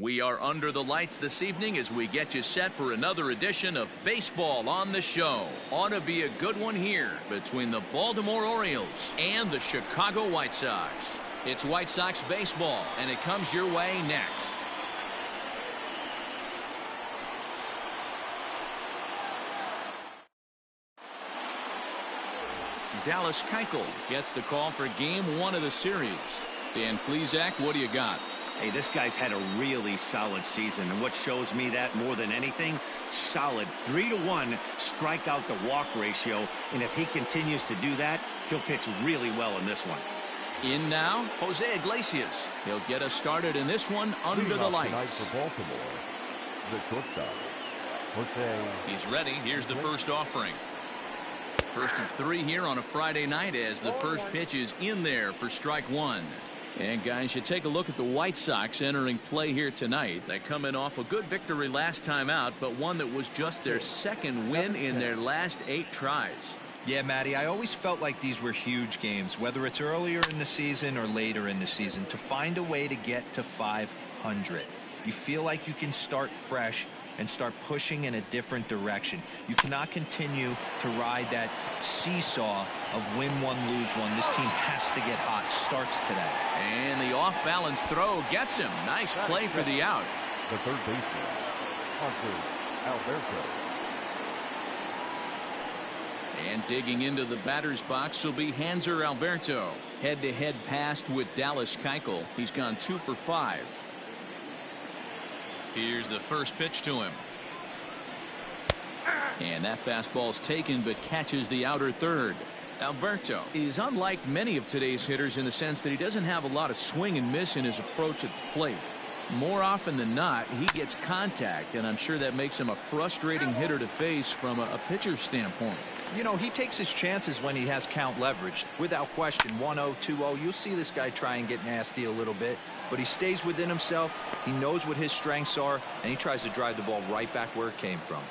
We are under the lights this evening as we get you set for another edition of Baseball on the Show. Ought to be a good one here between the Baltimore Orioles and the Chicago White Sox. It's White Sox baseball, and it comes your way next. Dallas Keuchel gets the call for game 1 of the series. Dan Plesac, what do you got? Hey, this guy's had a really solid season, and what shows me that more than anything, solid 3-to-1 strikeout to walk ratio, and if he continues to do that, he'll pitch really well in this one. In now, Jose Iglesias. He'll get us started in this one under the lights. For Baltimore, the shortstop, Jose. He's ready. Here's the first offering. First of 3 here on a Friday night as the first pitch is in there for strike 1. And guys, you take a look at the White Sox entering play here tonight. They come in off a good victory last time out, but one that was just their second win in their last 8 tries. Yeah, Matty, I always felt like these were huge games, whether it's earlier in the season or later in the season, to find a way to get to 500. You feel like you can start fresh and start pushing in a different direction. You cannot continue to ride that seesaw of win one, lose one. This team has to get hot. Starts today. And the off-balance throw gets him. Nice play for the out. The third baseman, Alberto. And digging into the batter's box will be Hanser Alberto. Head-to-head pass with Dallas Keuchel. He's gone 2 for 5. Here's the first pitch to him. And that fastball's taken but catches the outer third. Alberto is unlike many of today's hitters in the sense that he doesn't have a lot of swing and miss in his approach at the plate. More often than not, he gets contact, and I'm sure that makes him a frustrating hitter to face from a pitcher's standpoint. You know, he takes his chances when he has count leverage. Without question, 1-0, 2-0, you'll see this guy try and get nasty a little bit, but he stays within himself. He knows what his strengths are, and he tries to drive the ball right back where it came from.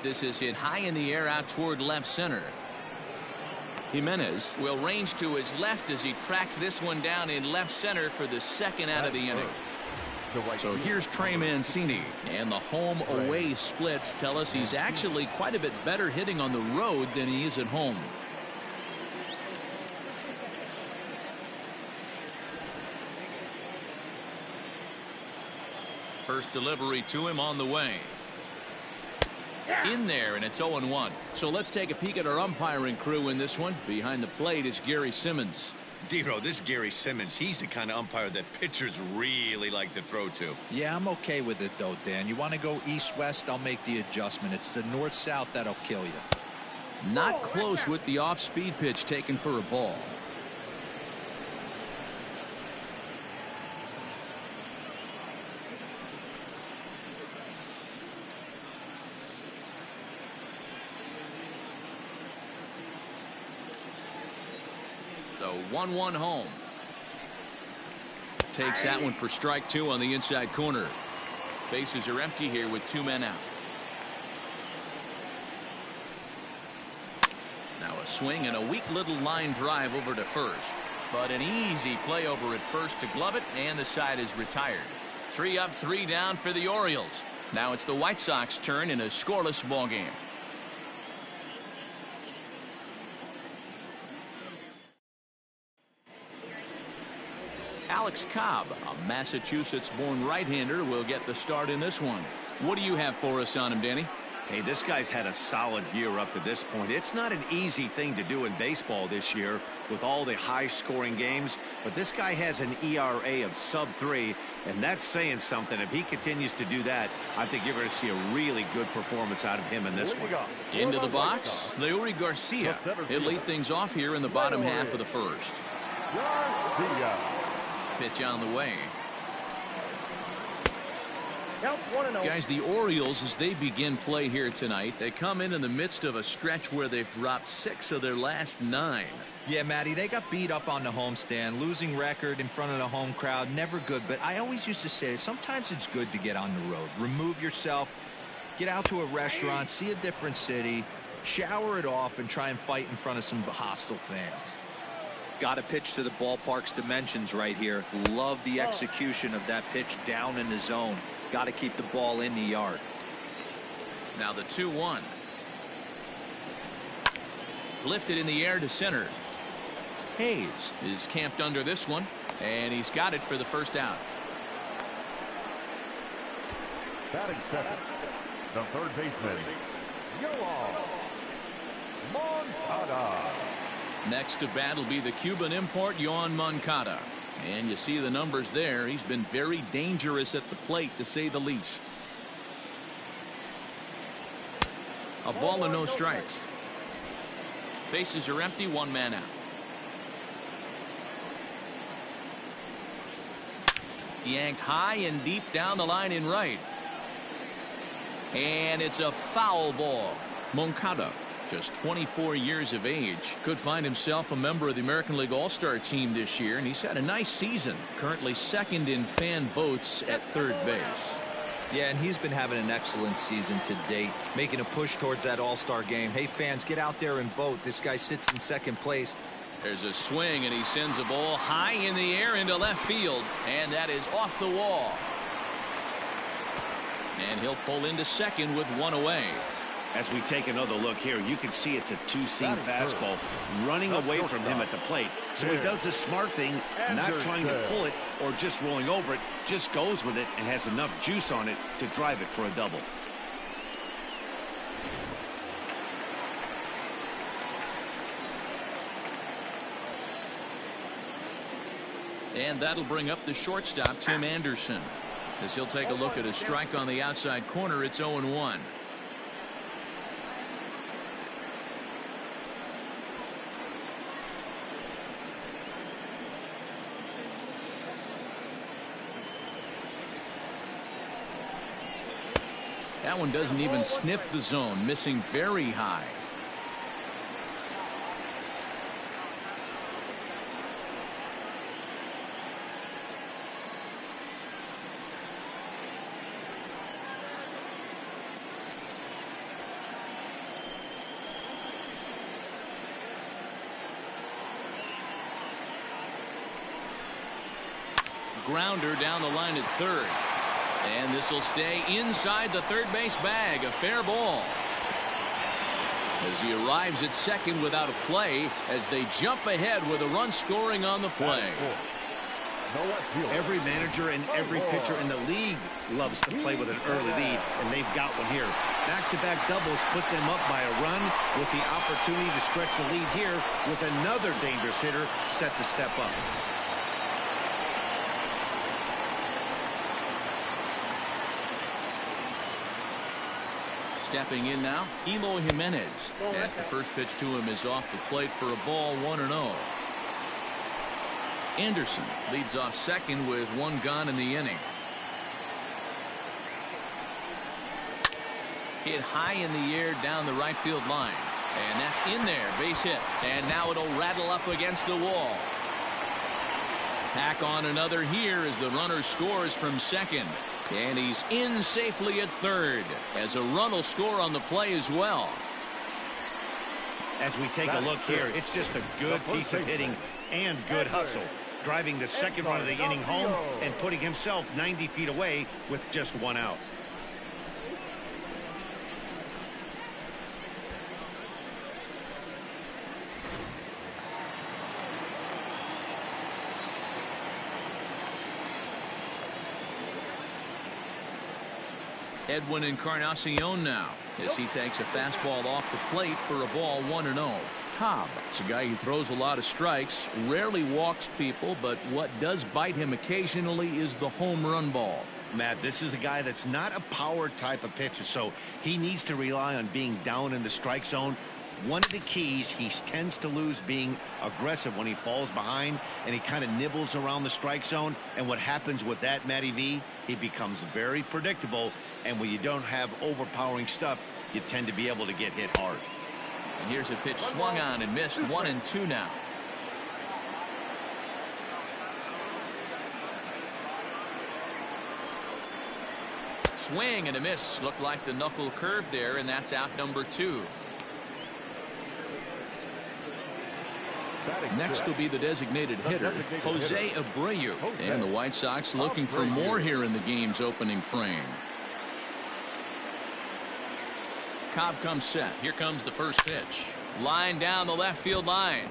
This is hit high in the air out toward left center. Jimenez will range to his left as he tracks this one down in left center for the second out of the inning. So here's Trey Mancini, and the home-away splits tell us he's actually quite a bit better hitting on the road than he is at home. First delivery to him on the way. In there, and it's 0-1. So let's take a peek at our umpiring crew in this one. Behind the plate is Gary Simmons. Dero, this Gary Simmons, he's the kind of umpire that pitchers really like to throw to. Yeah, I'm okay with it, though, Dan. You want to go east-west, I'll make the adjustment. It's the north-south that'll kill you. Not close with the off-speed pitch taken for a ball. The 1-1 home. Takes that one for strike 2 on the inside corner. Bases are empty here with 2 men out. Now a swing and a weak little line drive over to first. But an easy play over at first to glove it, and the side is retired. 3 up, 3 down for the Orioles. Now it's the White Sox turn in a scoreless ball game. Alex Cobb, a Massachusetts-born right-hander, will get the start in this one. What do you have for us on him, Danny? Hey, this guy's had a solid year up to this point. It's not an easy thing to do in baseball this year with all the high-scoring games, but this guy has an ERA of sub-3, and that's saying something. If he continues to do that, I think you're going to see a really good performance out of him in this one. Into the box, Leury Garcia. He'll lead things off here in the bottom half of the first. Pitch on the way. Guys, the Orioles, as they begin play here tonight, they come in the midst of a stretch where they've dropped 6 of their last 9. Yeah, Matty, they got beat up on the homestand. Losing record in front of the home crowd, never good. But I always used to say, sometimes it's good to get on the road. Remove yourself, Get out to a restaurant, see a different city, shower it off, and try and fight in front of some hostile fans. Got to pitch to the ballpark's dimensions right here. Love the execution of that pitch down in the zone. Got to keep the ball in the yard. Now the 2-1. Lifted in the air to center. Hayes is camped under this one, and he's got it for the first out. Batting second, the third baseman, Moncada. Next to bat will be the Cuban import, Yoan Moncada. And you see the numbers there. He's been very dangerous at the plate, to say the least. A ball and no strikes. Bases are empty, one man out. Yanked high and deep down the line in right. And it's a foul ball. Moncada, just 24 years of age, could find himself a member of the American League All-Star team this year, and he's had a nice season. Currently second in fan votes at third base. Yeah, and he's been having an excellent season to date, making a push towards that All-Star game. Hey, fans, get out there and vote. This guy sits in second place. There's a swing, and he sends a ball high in the air into left field, and that is off the wall. And he'll pull into second with one away. As we take another look here, you can see it's a two-seam fastball running away from him at the plate. So he does the smart thing, not trying to pull it or just rolling over it, just goes with it and has enough juice on it to drive it for a double. And that'll bring up the shortstop, Tim Anderson. As he'll take a look at a strike on the outside corner, it's 0-1. That one doesn't even sniff the zone, missing very high. Grounder down the line at third. And this will stay inside the third base bag. A fair ball. As he arrives at second without a play, as they jump ahead with a run scoring on the play. Every manager and every pitcher in the league loves to play with an early lead, and they've got one here. Back-to-back doubles put them up by a run, with the opportunity to stretch the lead here with another dangerous hitter set to step up. Stepping in now, Eloy Jimenez, as the first pitch to him is off the plate for a ball, 1-0. Anderson leads off second with one gone in the inning. Hit high in the air down the right field line. And that's in there, base hit. And now it'll rattle up against the wall. Tack on another here as the runner scores from second. And he's in safely at third, as a run will score on the play as well. As we take a look here, it's just a good piece of hitting and good hustle, driving the second run of the inning home and putting himself 90 feet away with just one out. Edwin Encarnacion now, as he takes a fastball off the plate for a ball, 1-0. Cobb, it's a guy who throws a lot of strikes, rarely walks people, but what does bite him occasionally is the home run ball. Matt, this is a guy that's not a power type of pitcher, so he needs to rely on being down in the strike zone. One of the keys, he tends to lose being aggressive when he falls behind, and he kind of nibbles around the strike zone. And what happens with that, Matty V, he becomes very predictable, and when you don't have overpowering stuff, you tend to be able to get hit hard. And here's a pitch swung on and missed, 1-2 now. Swing and a miss. Looked like the knuckle curve there, and that's out number 2. Next will be the designated hitter, Jose Abreu. And the White Sox looking for more here in the game's opening frame. Cobb comes set. Here comes the first pitch. Line down the left field line.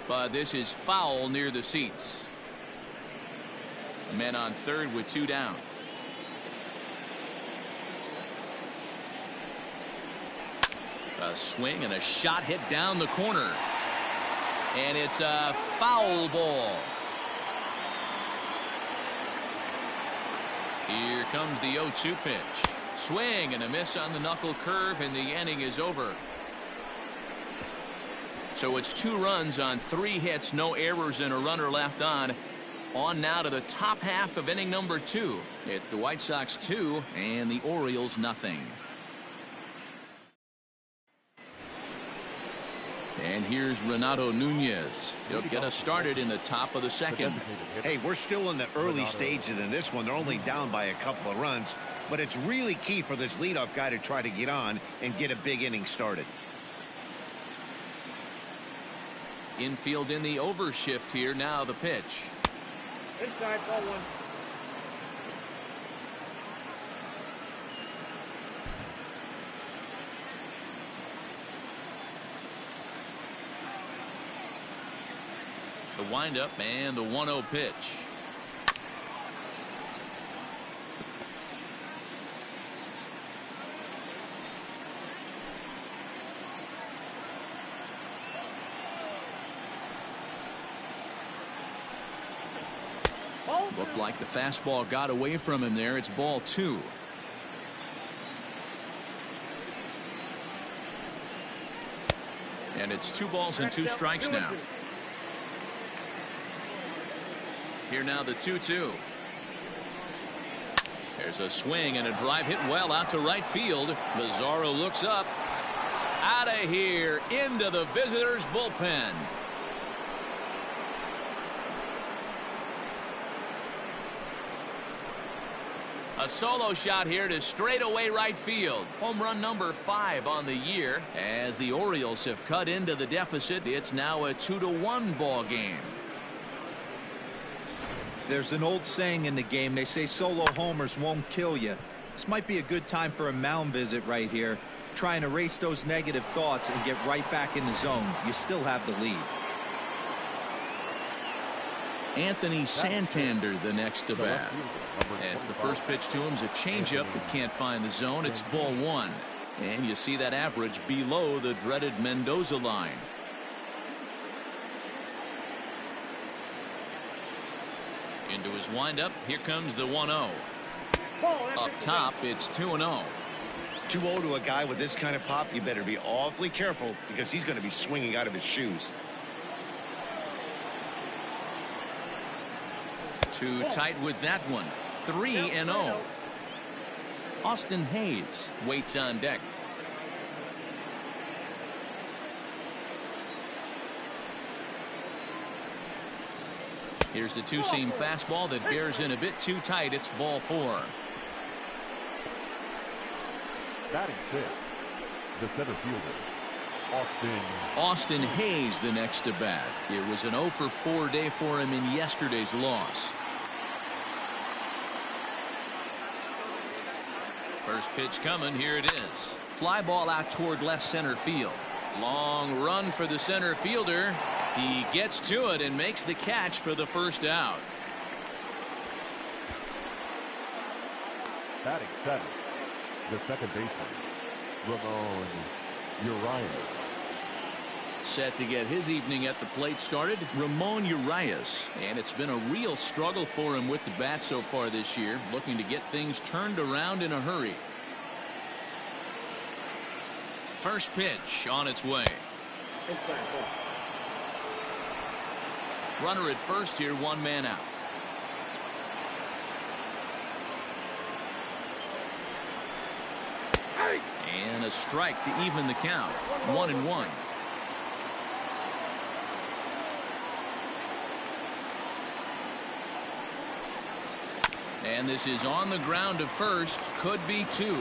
But this is foul near the seats. Men on third with 2 down. A swing and a shot hit down the corner. And it's a foul ball. Here comes the 0-2 pitch. Swing and a miss on the knuckle curve, and the inning is over. So it's 2 runs on 3 hits, no errors, and a runner left on. On now to the top half of inning number 2. It's the White Sox 2 and the Orioles nothing. And here's Renato Nunez. He'll get us started in the top of the second. Hey, we're still in the early stages in this one. They're only down by a couple of runs, but it's really key for this leadoff guy to try to get on and get a big inning started. Infield in the overshift here. Now the pitch. Inside, ball 1. The windup and the 1-0 pitch. Looked like the fastball got away from him there. It's ball 2. And it's 2 balls and 2 strikes now. Here now the 2-2. There's a swing and a drive hit well out to right field. Mazzaro looks up. Out of here into the visitors' bullpen. A solo shot here to straightaway right field. Home run number 5 on the year. As the Orioles have cut into the deficit, it's now a 2-1 ball game. There's an old saying in the game. They say solo homers won't kill you. This might be a good time for a mound visit right here. Try and erase those negative thoughts and get right back in the zone. You still have the lead. Anthony Santander the next to bat. As the first pitch to him is a changeup that can't find the zone. It's ball 1. And you see that average below the dreaded Mendoza line. Into his windup. Here comes the 1-0. Up top, it's 2-0. 2-0 to a guy with this kind of pop, you better be awfully careful because he's going to be swinging out of his shoes. Too tight with that one. 3-0. Austin Hayes waits on deck. Here's the 2-seam fastball that bears in a bit too tight. It's ball 4. Batting 5th, the center fielder, Austin Hayes the next to bat. It was an 0-for-4 day for him in yesterday's loss. First pitch coming. Here it is. Fly ball out toward left center field. Long run for the center fielder. He gets to it and makes the catch for the first out. batting 7th, the second baseman, Ramon Urias. Set to get his evening at the plate started, Ramon Urias. And it's been a real struggle for him with the bat so far this year, looking to get things turned around in a hurry. First pitch on its way. Runner at first here, one man out. And a strike to even the count. 1-1. And this is on the ground to first. Could be two.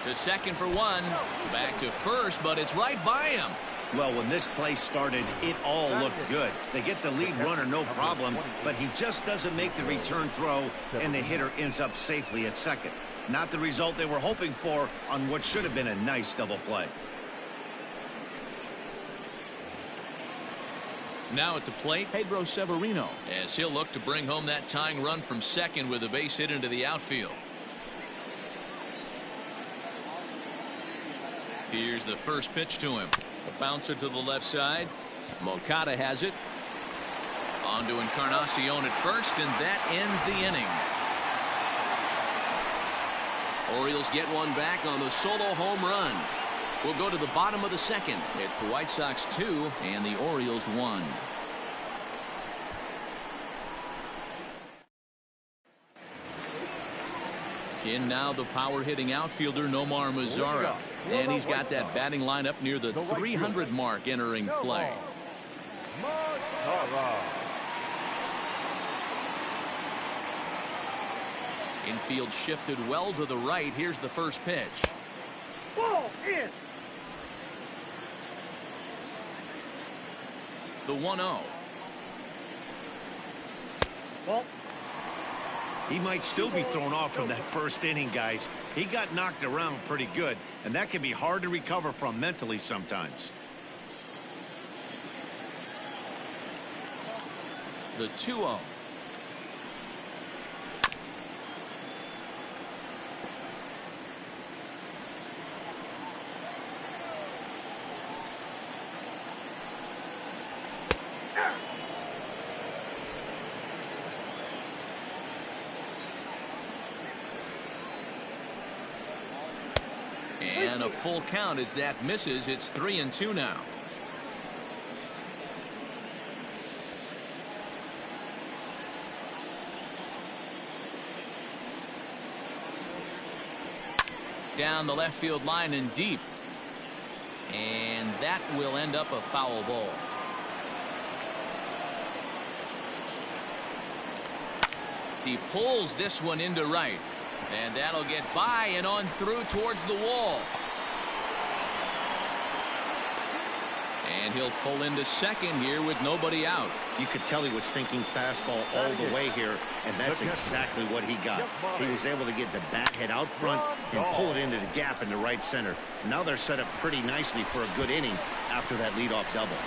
To second for one. Back to first, but it's right by him. Well, when this play started, it all looked good. They get the lead runner, no problem, but he just doesn't make the return throw, and the hitter ends up safely at second. Not the result they were hoping for on what should have been a nice double play. Now at the plate, Pedro Severino, as he'll look to bring home that tying run from second with a base hit into the outfield. Here's the first pitch to him. A bouncer to the left side. Moncada has it. On to Encarnacion at first, and that ends the inning. Orioles get one back on the solo home run. We'll go to the bottom of the second. It's the White Sox 2 and the Orioles 1. In now the power hitting outfielder Nomar Mazara. And he's got that batting lineup near the 300 mark entering play. Infield shifted well to the right. Here's the first pitch. Ball in. The 1-0. Ball. He might still be thrown off from that first inning, guys. He got knocked around pretty good, and that can be hard to recover from mentally sometimes. The 2-0. And a full count as that misses. It's 3-2 now. Down the left field line and deep. And that will end up a foul ball. He pulls this one into right. And that'll get by and on through towards the wall. And he'll pull into second here with nobody out. You could tell he was thinking fastball all the way here, and that's exactly what he got. He was able to get the bat head out front and pull it into the gap in the right center. Now they're set up pretty nicely for a good inning after that leadoff double.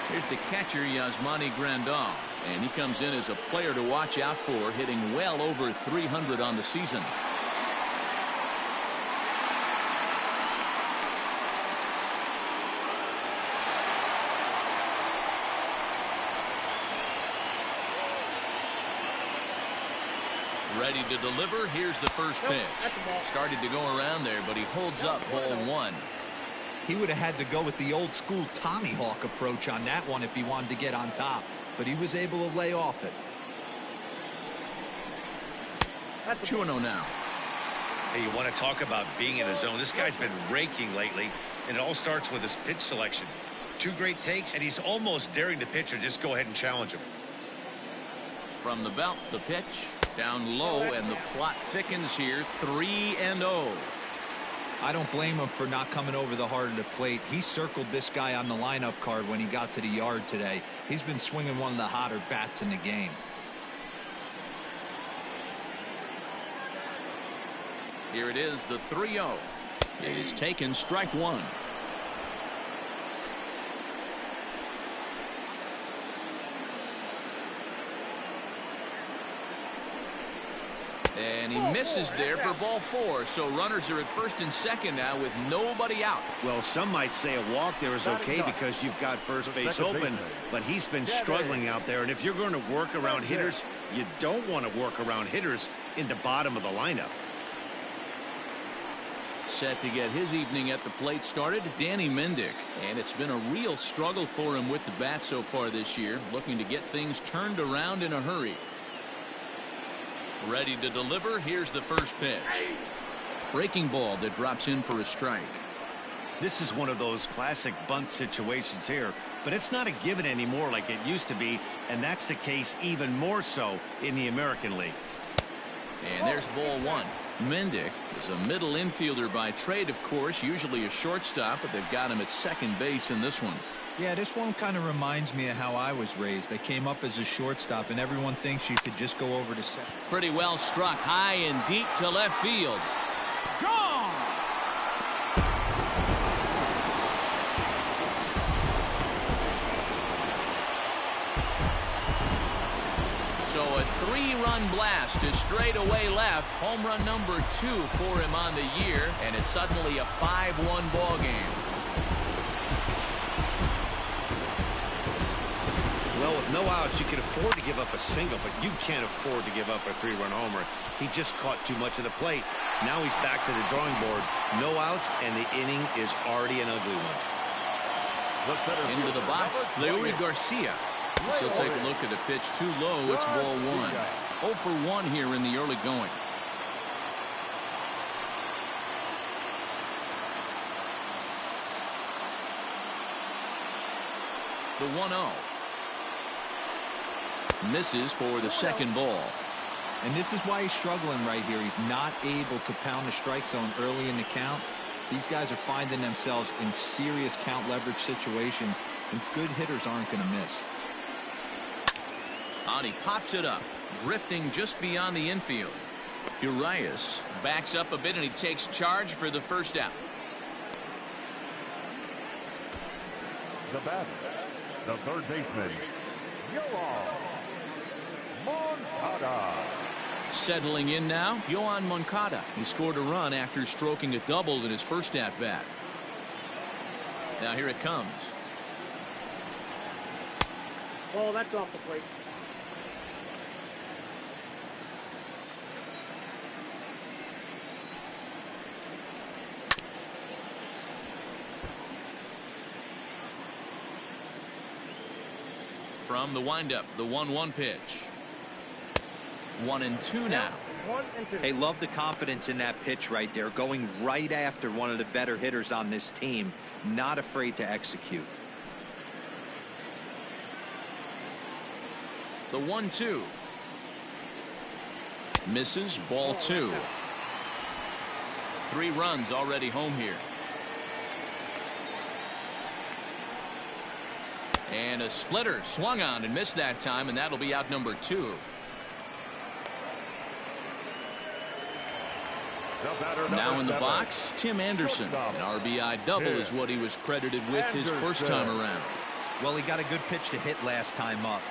Here's the catcher, Yasmani Grandal. And he comes in as a player to watch out for, hitting well over 300 on the season. Ready to deliver. Here's the first pitch. Started to go around there, but he holds up ball one. He would have had to go with the old school Tommy Hawk approach on that one if he wanted to get on top, but he was able to lay off it. 2-0 now. Hey, you want to talk about being in the zone? This guy's been raking lately, and it all starts with his pitch selection. Two great takes, and he's almost daring the pitcher just go ahead and challenge him. From the belt, the pitch down low, and the plot thickens here. 3-0. I don't blame him for not coming over the heart of the plate. He circled this guy on the lineup card when he got to the yard today. He's been swinging one of the hotter bats in the game. Here it is, the 3-0. It is taken, strike one. And he misses there for ball four. So runners are at first and second now with nobody out. Well, some might say a walk there is okay because you've got first base open, but he's been struggling out there. And if you're going to work around hitters, you don't want to work around hitters in the bottom of the lineup. Set to get his evening at the plate started, Danny Mendick. And it's been a real struggle for him with the bat so far this year, looking to get things turned around in a hurry. Ready to deliver. Here's the first pitch. Breaking ball that drops in for a strike. This is one of those classic bunt situations here, but it's not a given anymore like it used to be, and that's the case even more so in the American League. And there's ball one. Mendick is a middle infielder by trade, of course, usually a shortstop, but they've got him at second base in this one. Yeah, this one kind of reminds me of how I was raised. I came up as a shortstop, and everyone thinks you could just go over to second. Pretty well struck high and deep to left field. Gone! So a three-run blast to straightaway left. Home run number 2 for him on the year, and it's suddenly a 5-1 ball game. Well, with no outs, you can afford to give up a single, but you can't afford to give up a 3-run homer. He just caught too much of the plate. Now he's back to the drawing board. No outs, and the inning is already an ugly one. Into the box, Leury Garcia. He'll take a look at the pitch too low. It's ball 1. 0 for 1 here in the early going. The 1-0. Misses for the second ball. And this is why he's struggling right here. He's not able to pound the strike zone early in the count. These guys are finding themselves in serious count leverage situations, and good hitters aren't going to miss. And he pops it up, drifting just beyond the infield. Urias backs up a bit, and he takes charge for the first out. The batter, the third baseman, Moncada. Settling in now, Yohan Moncada. He scored a run after stroking a double in his first at-bat. Now here it comes. Oh, that's off the plate. From the windup, the 1-1 pitch. 1-2 now. 1-2. Hey, love the confidence in that pitch right there, going right after one of the better hitters on this team, not afraid to execute. The 1-2. Misses, ball 2. 3 runs already home here. And a splitter swung on and missed that time, and that'll be out number 2. Now in the box, Tim Anderson. An RBI double is what he was credited with his first time around. Well, he got a good pitch to hit last time up.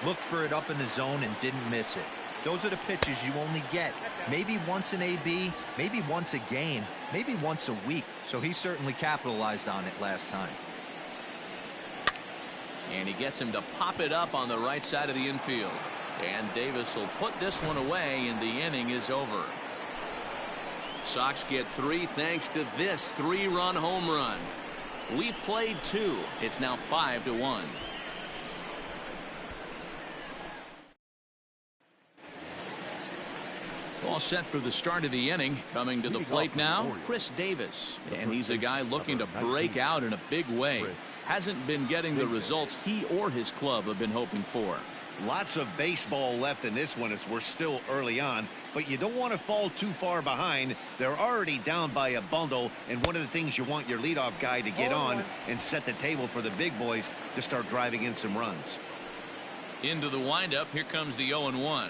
Looked for it up in the zone and didn't miss it. Those are the pitches you only get maybe once in AB, maybe once a game, maybe once a week. So he certainly capitalized on it last time. And he gets him to pop it up on the right side of the infield. And Davis will put this one away, and the inning is over. Sox get 3 thanks to this 3-run home run. We've played 2. It's now 5-1. All set for the start of the inning. Coming to the plate now, Chris Davis. And he's a guy looking to break out in a big way. Hasn't been getting the results he or his club have been hoping for. Lots of baseball left in this one as we're still early on, but you don't want to fall too far behind. They're already down by a bundle, and one of the things you want your leadoff guy to get on and set the table for the big boys to start driving in some runs. Into the windup, here comes the 0-1.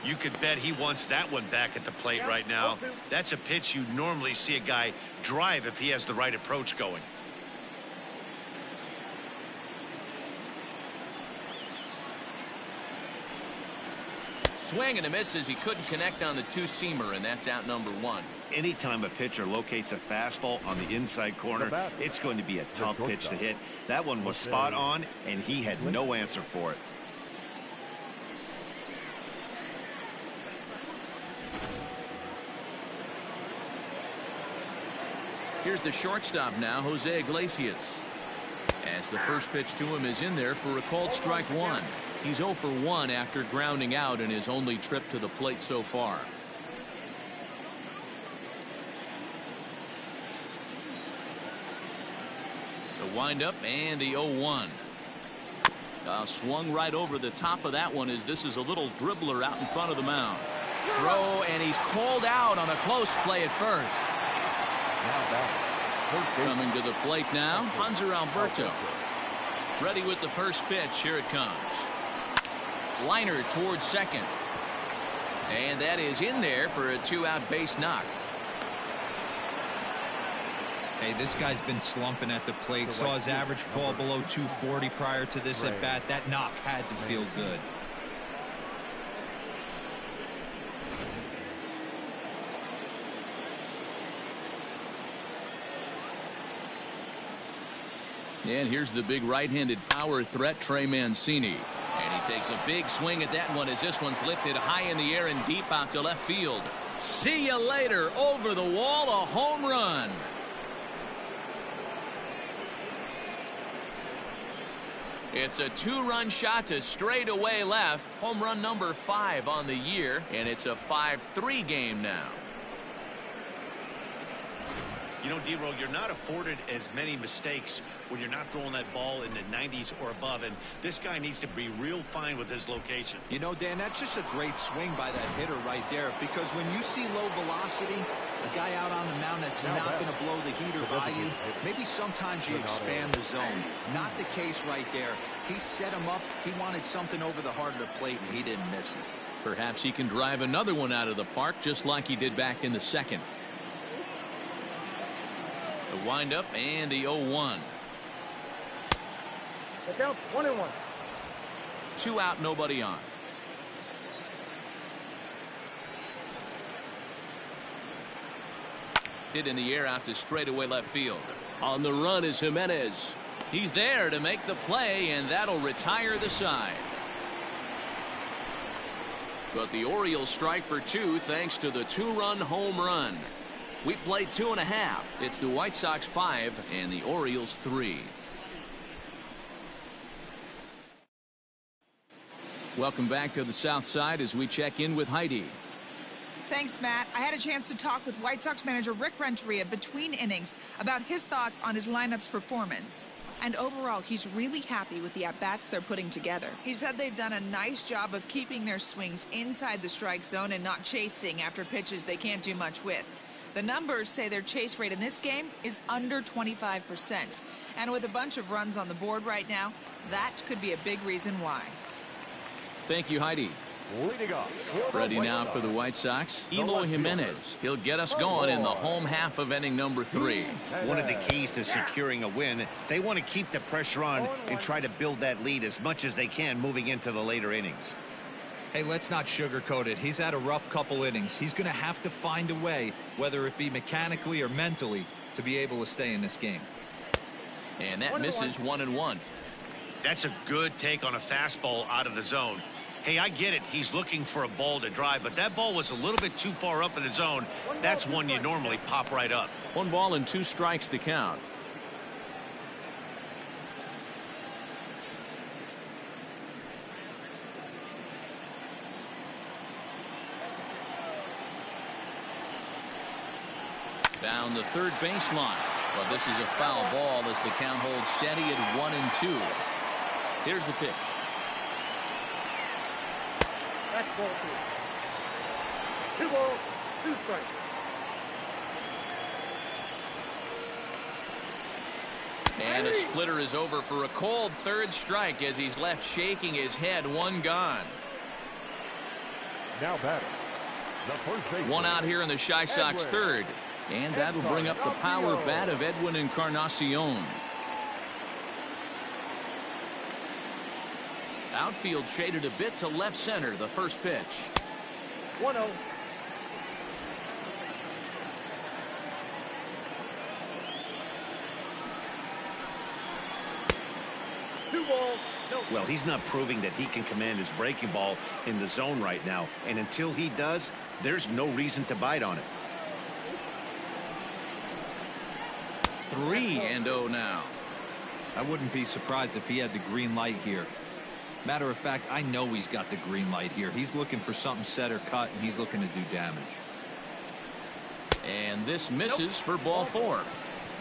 You could bet he wants that one back at the plate right now. That's a pitch you normally see a guy drive if he has the right approach going. Swing and a miss as he couldn't connect on the 2-seamer, and that's out number 1. Anytime a pitcher locates a fastball on the inside corner, it's going to be a tough pitch to hit. That one was spot on, and he had no answer for it. Here's the shortstop now, Jose Iglesias. As the first pitch to him is in there for a called strike 1. He's 0 for 1 after grounding out in his only trip to the plate so far. The windup and the 0-1. Swung right over the top of that one as this is a little dribbler out in front of the mound. Throw, and he's called out on a close play at first. Coming to the plate now, Hanser Alberto. Ready with the first pitch. Here it comes. Liner towards second. And that is in there for a 2-out base knock. Hey, this guy's been slumping at the plate. Saw his average fall below 240 prior to this at bat. That knock had to feel good. And here's the big right-handed power threat, Trey Mancini. And he takes a big swing at that one as this one's lifted high in the air and deep out to left field. See you later. Over the wall, a home run. It's a 2-run shot to straightaway left. Home run number 5 on the year, and it's a 5-3 game now. You know, D-Roll, you're not afforded as many mistakes when you're not throwing that ball in the 90s or above, and this guy needs to be real fine with his location. You know, Dan, that's just a great swing by that hitter right there, because when you see low velocity, a guy out on the mound that's not going to blow the heater by you, maybe sometimes you expand the zone. Not the case right there. He set him up. He wanted something over the heart of the plate, and he didn't miss it. Perhaps he can drive another one out of the park just like he did back in the second. The windup and the 0-1. Look out, 1-1. 2 out, nobody on. Hit in the air out to straightaway left field. On the run is Jimenez. He's there to make the play, and that'll retire the side. But the Orioles strike for 2 thanks to the 2-run home run. We played 2.5. It's the White Sox 5 and the Orioles 3. Welcome back to the South Side as we check in with Heidi. Thanks, Matt. I had a chance to talk with White Sox manager Rick Renteria between innings about his thoughts on his lineup's performance. And overall, he's really happy with the at-bats they're putting together. He said they've done a nice job of keeping their swings inside the strike zone and not chasing after pitches they can't do much with. The numbers say their chase rate in this game is under 25%. And with a bunch of runs on the board right now, that could be a big reason why. Thank you, Heidi. Ready now for the White Sox, Eloy Jimenez. He'll get us going in the home half of inning number 3. One of the keys to securing a win, they want to keep the pressure on and try to build that lead as much as they can moving into the later innings. Hey, let's not sugarcoat it. He's had a rough couple innings. He's going to have to find a way, whether it be mechanically or mentally, to be able to stay in this game. And that misses 1-1. That's a good take on a fastball out of the zone. Hey, I get it. He's looking for a ball to drive, but that ball was a little bit too far up in the zone. That's one you normally pop right up. 1 ball and 2 strikes to count. Down the third baseline. But this is a foul ball as the count holds steady at 1-2. Here's the pitch. That's ball 2. 2 balls, 2 strikes. And a splitter is over for a cold third strike as he's left shaking his head. 1 gone. Now batting, the first baseman. 1 out here in the Chi Sox third. And that'll bring up the power bat of Edwin Encarnacion. Outfield shaded a bit to left center. The first pitch. 1-0. Well, he's not proving that he can command his breaking ball in the zone right now. And until he does, there's no reason to bite on it. 3-0 now. I wouldn't be surprised if he had the green light here. Matter of fact, I know he's got the green light here. He's looking for something set or cut, and he's looking to do damage. And this misses for ball 4.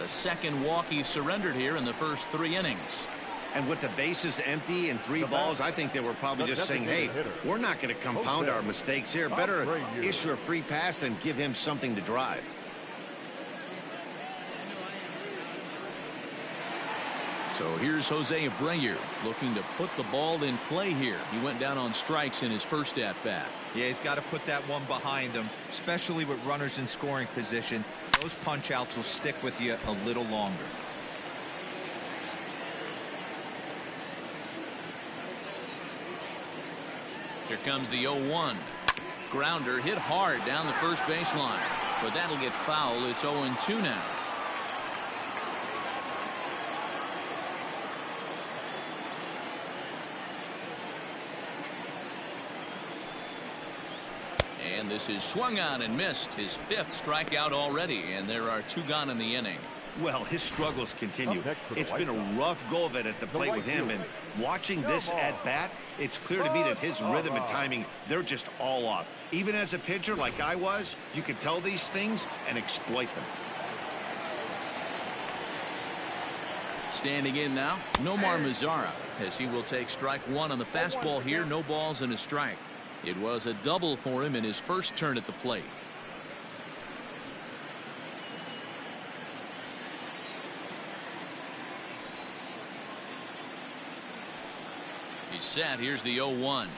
The second walk he surrendered here in the first 3 innings. And with the bases empty and 3 balls, I think they were probably just saying, hey, we're not going to compound our mistakes here. Better issue a free pass and give him something to drive. So here's Jose Abreu looking to put the ball in play here. He went down on strikes in his first at-bat. Yeah, he's got to put that one behind him, especially with runners in scoring position. Those punch-outs will stick with you a little longer. Here comes the 0-1. Grounder hit hard down the first baseline, but that'll get foul. It's 0-2 now. And this is swung on and missed. His 5th strikeout already, and there are 2 gone in the inning. Well, his struggles continue. It's been a rough go of it at the plate with him, and watching this at bat, it's clear to me that his rhythm and timing, they're just all off. Even as a pitcher like I was, you can tell these things and exploit them. Standing in now, Nomar Mazara, as he will take strike 1 on the fastball here. No balls and a strike. It was a double for him in his first turn at the plate. He's set. Here's the 0-1.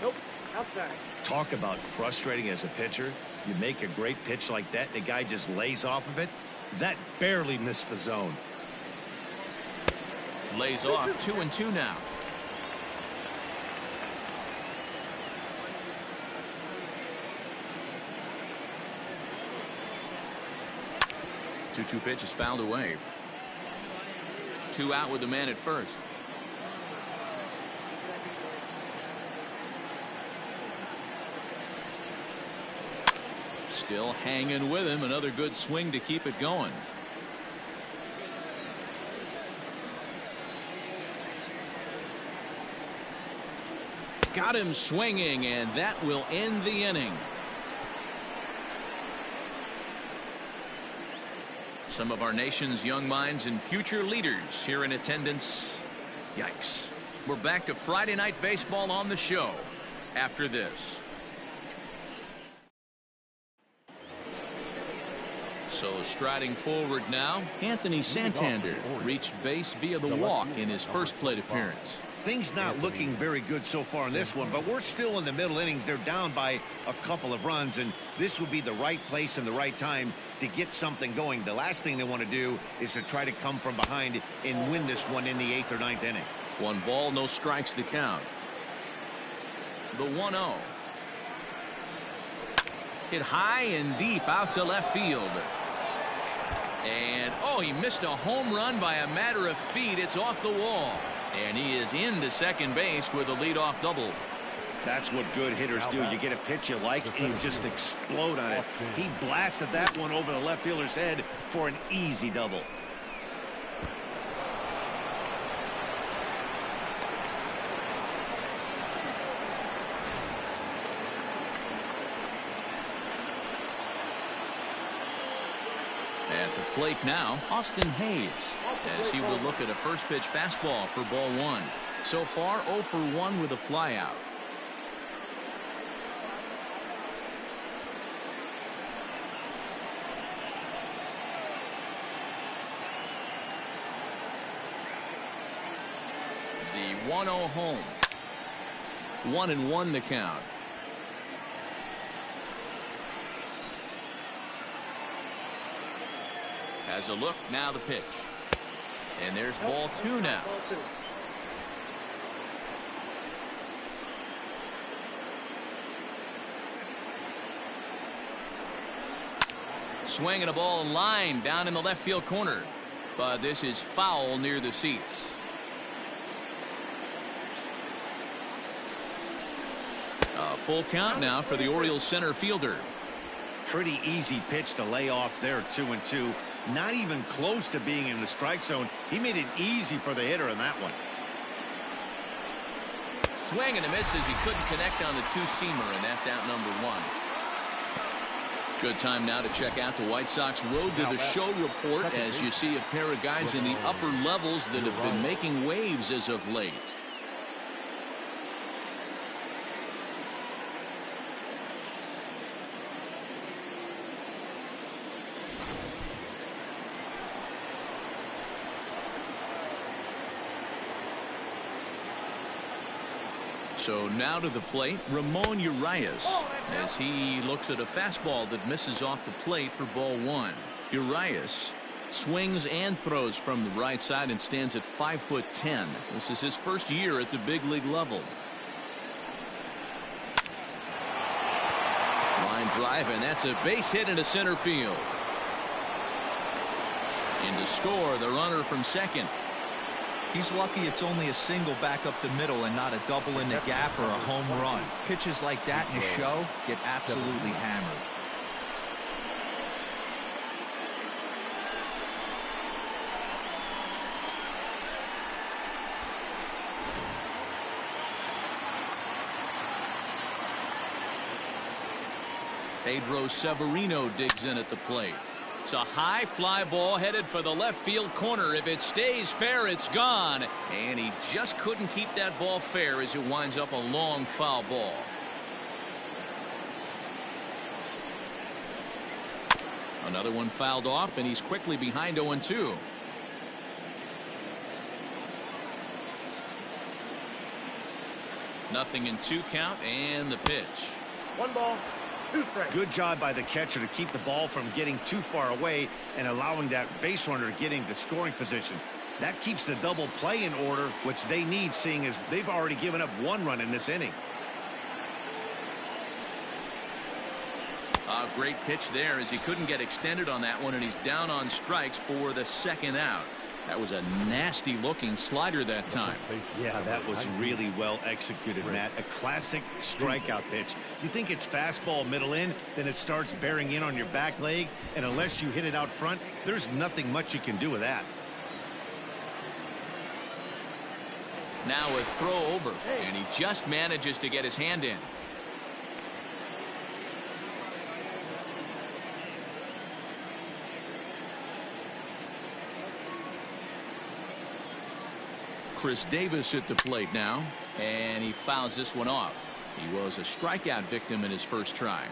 Nope. Outside. Talk about frustrating as a pitcher. You make a great pitch like that, the guy just lays off of it. That barely missed the zone. Lays off. 2-2 now. Two pitch is fouled away. 2 out with the man at first. Still hanging with him. Another good swing to keep it going. Got him swinging, and that will end the inning. Some of our nation's young minds and future leaders here in attendance. Yikes. We're back to Friday Night Baseball on the show after this. So striding forward now, Anthony Santander reached base via the walk in his first plate appearance. Things not looking very good so far in this one, but we're still in the middle innings. They're down by a couple of runs, and this would be the right place and the right time to get something going. The last thing they want to do is to try to come from behind and win this one in the 8th or 9th inning. 1 ball, no strikes to count. The 1-0. Hit high and deep out to left field. And, oh, he missed a home run by a matter of feet. It's off the wall. And he is into second base with a leadoff double. That's what good hitters do. You get a pitch you like and you just explode on it. He blasted that one over the left fielder's head for an easy double. At the plate now, Austin Hayes, as he will look at a first pitch fastball for ball 1. So far 0 for 1 with a flyout. The 1-0 home. 1-1 the count. Has a look, now the pitch. And there's ball 2 now. Swinging a ball line down in the left field corner. But this is foul near the seats. A full count now for the Orioles center fielder. Pretty easy pitch to lay off there, 2-2. Not even close to being in the strike zone. He made it easy for the hitter in that one. Swing and a miss as he couldn't connect on the two-seamer, and that's out number one. Good time now to check out the White Sox Road to the Show report as you see a pair of guys in the upper levels that have been making waves as of late. So now to the plate, Ramon Urias, as he looks at a fastball that misses off the plate for ball one. Urias swings and throws from the right side and stands at 5'10". This is his first year at the big league level. Line drive, and that's a base hit into center field. And to score, the runner from second. He's lucky it's only a single back up the middle and not a double in the gap or a home run. Pitches like that in a show get absolutely hammered. Pedro Severino digs in at the plate. It's a high fly ball headed for the left field corner. If it stays fair, it's gone. And he just couldn't keep that ball fair as it winds up a long foul ball. Another one fouled off, and he's quickly behind 0-2. Nothing in 2 count, and the pitch. 1 ball. Good job by the catcher to keep the ball from getting too far away and allowing that base runner to get into scoring position. That keeps the double play in order, which they need, seeing as they've already given up 1 run in this inning. A great pitch there as he couldn't get extended on that one, and he's down on strikes for the second out. That was a nasty looking slider that time. Yeah, that was really well executed, Matt. A classic strikeout pitch. You think it's fastball middle in, then it starts bearing in on your back leg, and unless you hit it out front, there's nothing much you can do with that. Now a throw over, and he just manages to get his hand in. Chris Davis at the plate now, and he fouls this one off. He was a strikeout victim in his first try.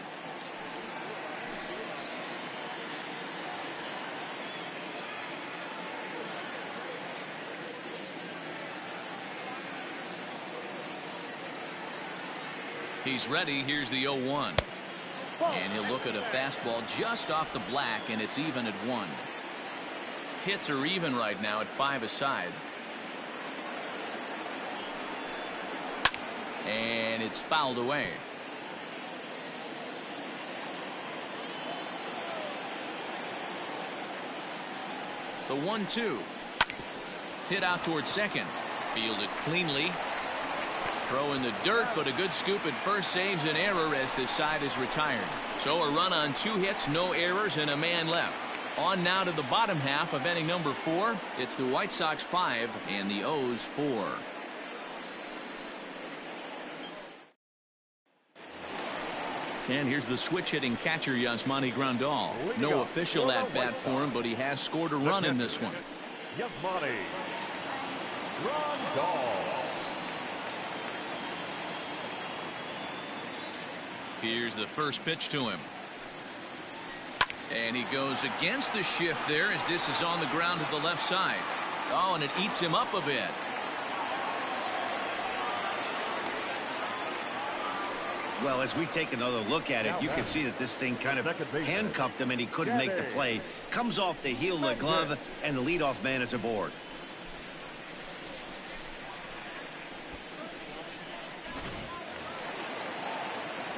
He's ready. Here's the 0-1. And he'll look at a fastball just off the black, and it's even at 1. Hits are even right now at 5 aside. And it's fouled away. The 1-2. Hit out towards second. Fielded cleanly. Throw in the dirt, but a good scoop at first saves an error as this side is retired. So a run on 2 hits, no errors, and a man left. On now to the bottom half of inning number 4. It's the White Sox 5 and the O's 4. And here's the switch-hitting catcher, Yasmani Grandal. No official at-bat for him, but he has scored a run in this one. Yasmani Grandal. Here's the first pitch to him. And he goes against the shift there as this is on the ground to the left side. Oh, and it eats him up a bit. Well, as we take another look at it, you can see that this thing kind of handcuffed him and he couldn't make the play. Comes off the heel of the glove, and the leadoff man is aboard.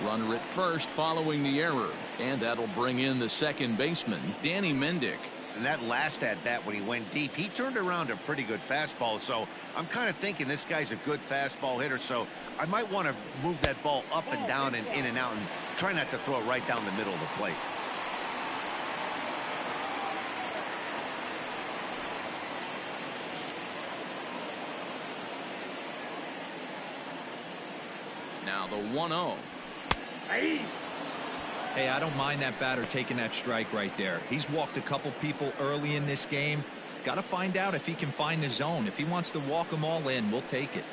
Runner at first following the error, and that'll bring in the second baseman, Danny Mendick. And that last at-bat when he went deep, he turned around a pretty good fastball. So I'm kind of thinking this guy's a good fastball hitter. So I might want to move that ball up and down and in and out and try not to throw it right down the middle of the plate. Now the 1-0. Hey, I don't mind that batter taking that strike right there. He's walked a couple people early in this game. Got to find out if he can find the zone. If he wants to walk them all in, we'll take it.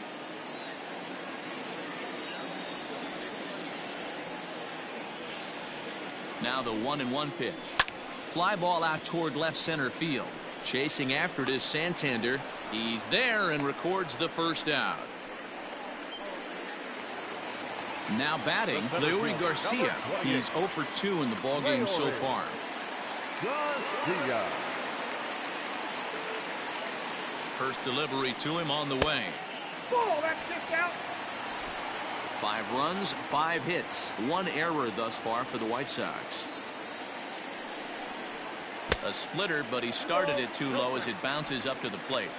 Now the 1-1 pitch. Fly ball out toward left center field. Chasing after it is Santander. He's there and records the first out. Now batting, Leury Garcia. He's 0 for 2 in the ballgame so far. First delivery to him on the way. Ball, that's just out. 5 runs, 5 hits, 1 error thus far for the White Sox. A splitter, but he started it too low as it bounces up to the plate.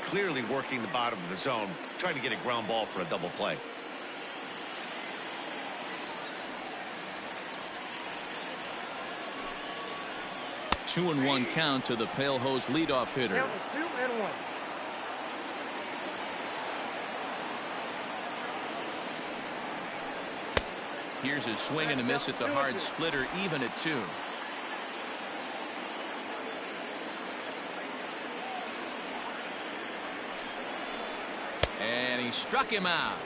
Clearly working the bottom of the zone, trying to get a ground ball for a double play. 2-1 count to the Pale Hose leadoff hitter. Count is 2-1. Here's a swing and a miss at the hard splitter, even at 2. And he struck him out.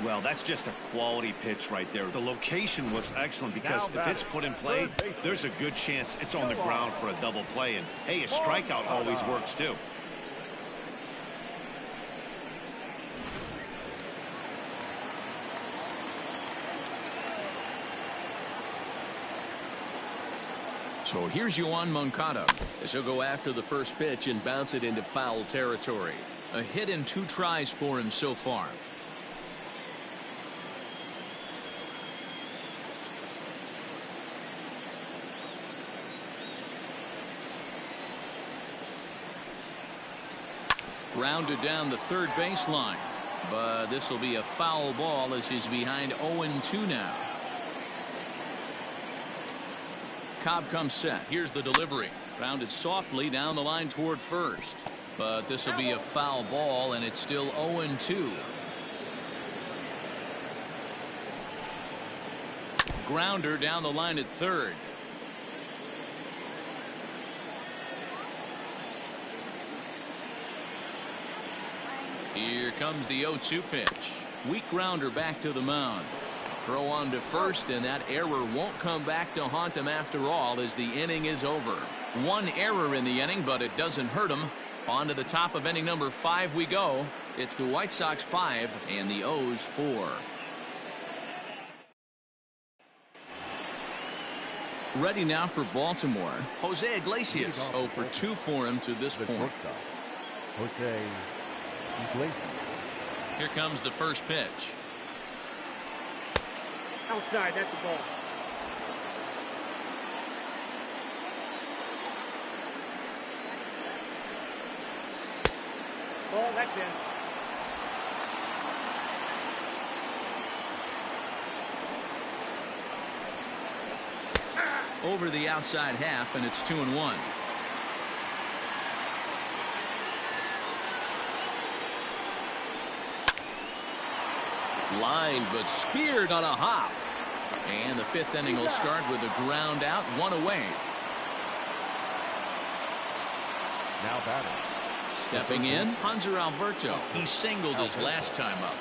Well, that's just a quality pitch right there. The location was excellent because if it's put in play, there's a good chance it's on the ground for a double play. And, hey, a strikeout always works, too. So here's Yoan Moncada as he'll go after the first pitch and bounce it into foul territory. A hit in 2 tries for him so far. Grounded down the third baseline, but this will be a foul ball as he's behind 0-2 now. Cobb comes set. Here's the delivery. Grounded softly down the line toward first, but this will be a foul ball and it's still 0-2. Grounder down the line at third. Here comes the 0-2 pitch. Weak grounder back to the mound. Throw on to first, and that error won't come back to haunt him after all as the inning is over. 1 error in the inning, but it doesn't hurt him. On to the top of inning number 5 we go. It's the White Sox 5 and the O's 4. Ready now for Baltimore. Jose Iglesias 0 for 2 for him to this point. Jose Iglesias. Here comes the first pitch. Outside, that's the ball. Ball, that's in. Over the outside half, and it's 2-1. Line, but speared on a hop. And the 5th inning will start with a ground out, 1 away. Now batting. Stepping in, Hanser Alberto. He singled his last time up.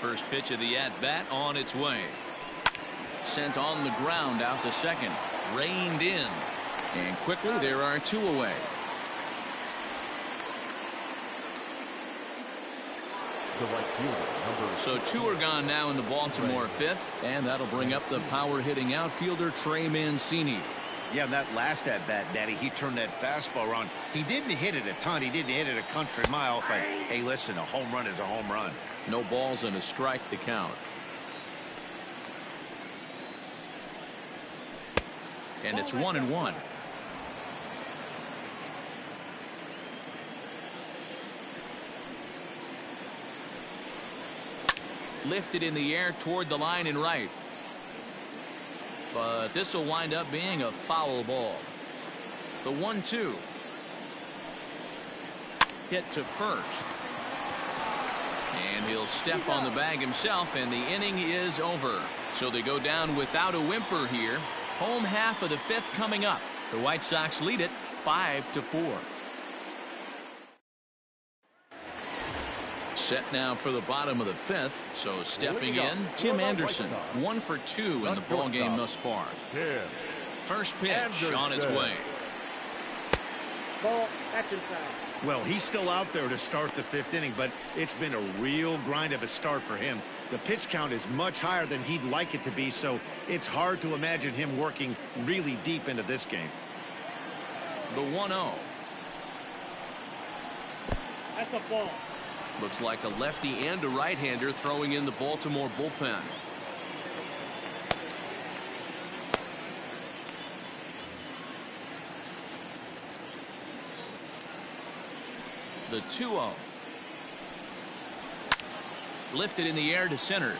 First pitch of the at-bat on its way. Sent on the ground out to second. Reined in. And quickly there are 2 away. The right fielder, So 2 are gone now in the Baltimore 5th, and that'll bring up the power hitting outfielder Trey Mancini. Yeah, that last at-bat, Daddy, he turned that fastball around. He didn't hit it a ton. He didn't hit it a country mile. But, hey, listen, a home run is a home run. No balls and a strike to count. And it's 1-1. Lifted in the air toward the line and right. But this will wind up being a foul ball. The 1-2. Hit to first. And he'll step on the bag himself, and the inning is over. So they go down without a whimper here. Home half of the fifth coming up. The White Sox lead it 5-4. Set now for the bottom of the fifth. So stepping in, Tim Anderson, 1 for 2 in the ball game thus far. First pitch on its way. Ball, action foul. Well, he's still out there to start the fifth inning, but it's been a real grind of a start for him. The pitch count is much higher than he'd like it to be, so it's hard to imagine him working really deep into this game. The 1-0. That's a ball. Looks like a lefty and a right-hander throwing in the Baltimore bullpen. The 2-0. Lifted in the air to center.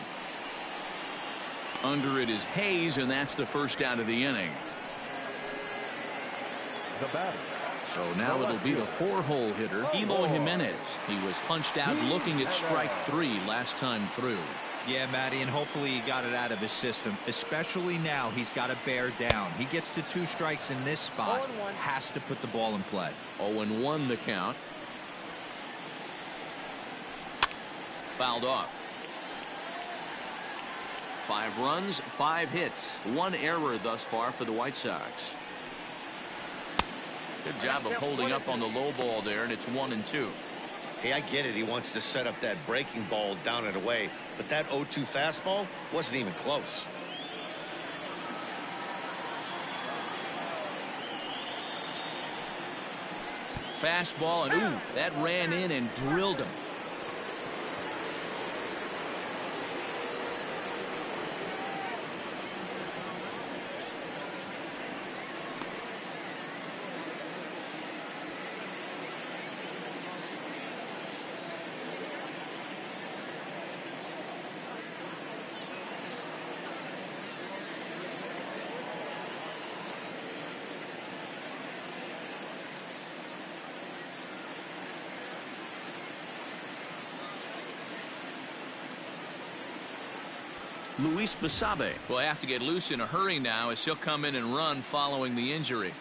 Under it is Hayes, and that's the first out of the inning. The batter. So now it'll be the 4-hole hitter, Eloy Jimenez. He was punched out looking at strike 3 last time through. Yeah, Matty, and hopefully he got it out of his system. Especially now, he's got to bear down. He gets the 2 strikes in this spot. Has to put the ball in play. 0-1 the count. Fouled off. 5 runs, 5 hits, 1 error thus far for the White Sox. Good job of holding up on the low ball there, and it's 1-2. Hey, I get it. He wants to set up that breaking ball down and away, but that 0-2 fastball wasn't even close. Fastball, and ooh, that ran in and drilled him. Luis Basabe will have to get loose in a hurry now as he'll come in and run following the injury.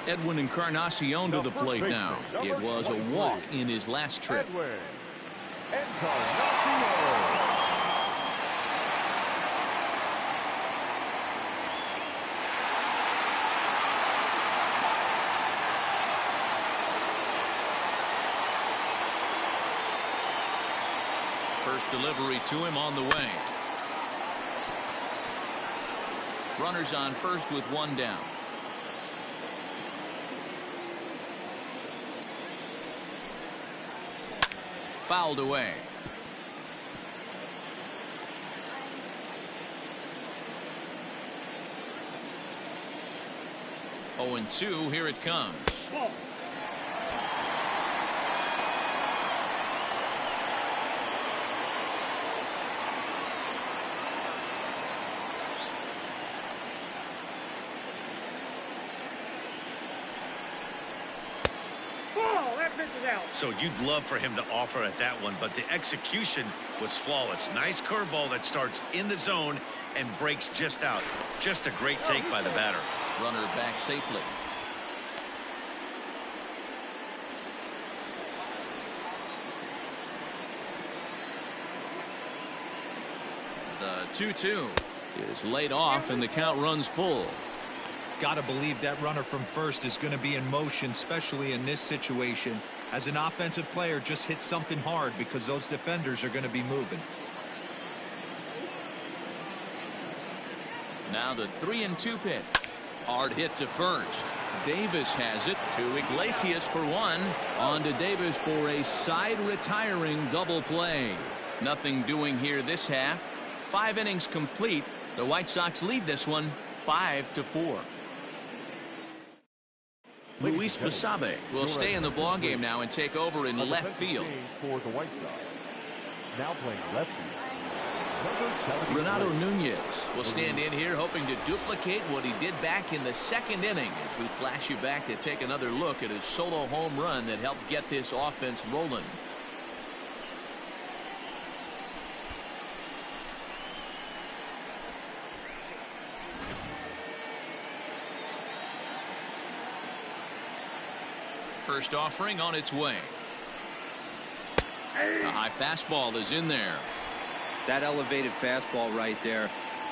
Edwin Encarnacion to the plate now. It was a walk in his last trip. Edwin Encarnacion. First delivery to him on the way. Runners on first with 1 down. Fouled away. Oh, and 2, here it comes. Ball. So you'd love for him to offer at that one, but the execution was flawless. Nice curveball that starts in the zone and breaks just out. Just a great take by the batter. Runner back safely. The 2-2 is laid off and the count runs full. Got to believe that runner from first is going to be in motion, especially in this situation. As an offensive player, just hit something hard because those defenders are going to be moving. Now the 3-2 pitch. Hard hit to first. Davis has it to Iglesias for one. On to Davis for a side retiring double play. Nothing doing here this half. 5 innings complete. The White Sox lead this one 5-4. Luis Basabe will stay in the ballgame now and take over in left field. For the White Sox. Now playing left field. Renato Nunez will stand in here hoping to duplicate what he did back in the 2nd inning as we flash you back to take another look at his solo home run that helped get this offense rolling. First offering on its way. A high fastball is in there. That elevated fastball right there,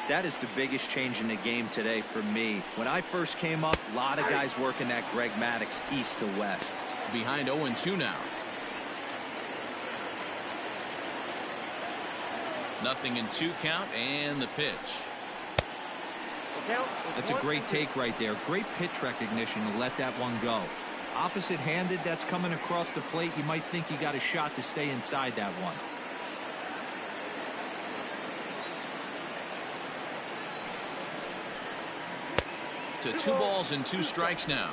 that is the biggest change in the game today for me. When I first came up, a lot of guys working that Greg Maddux east to west. Behind 0-2 now. Nothing in 2 count and the pitch. That's a great take right there. Great pitch recognition to let that one go. Opposite handed, that's coming across the plate. You might think you got a shot to stay inside that one. To 2 balls and 2 strikes now.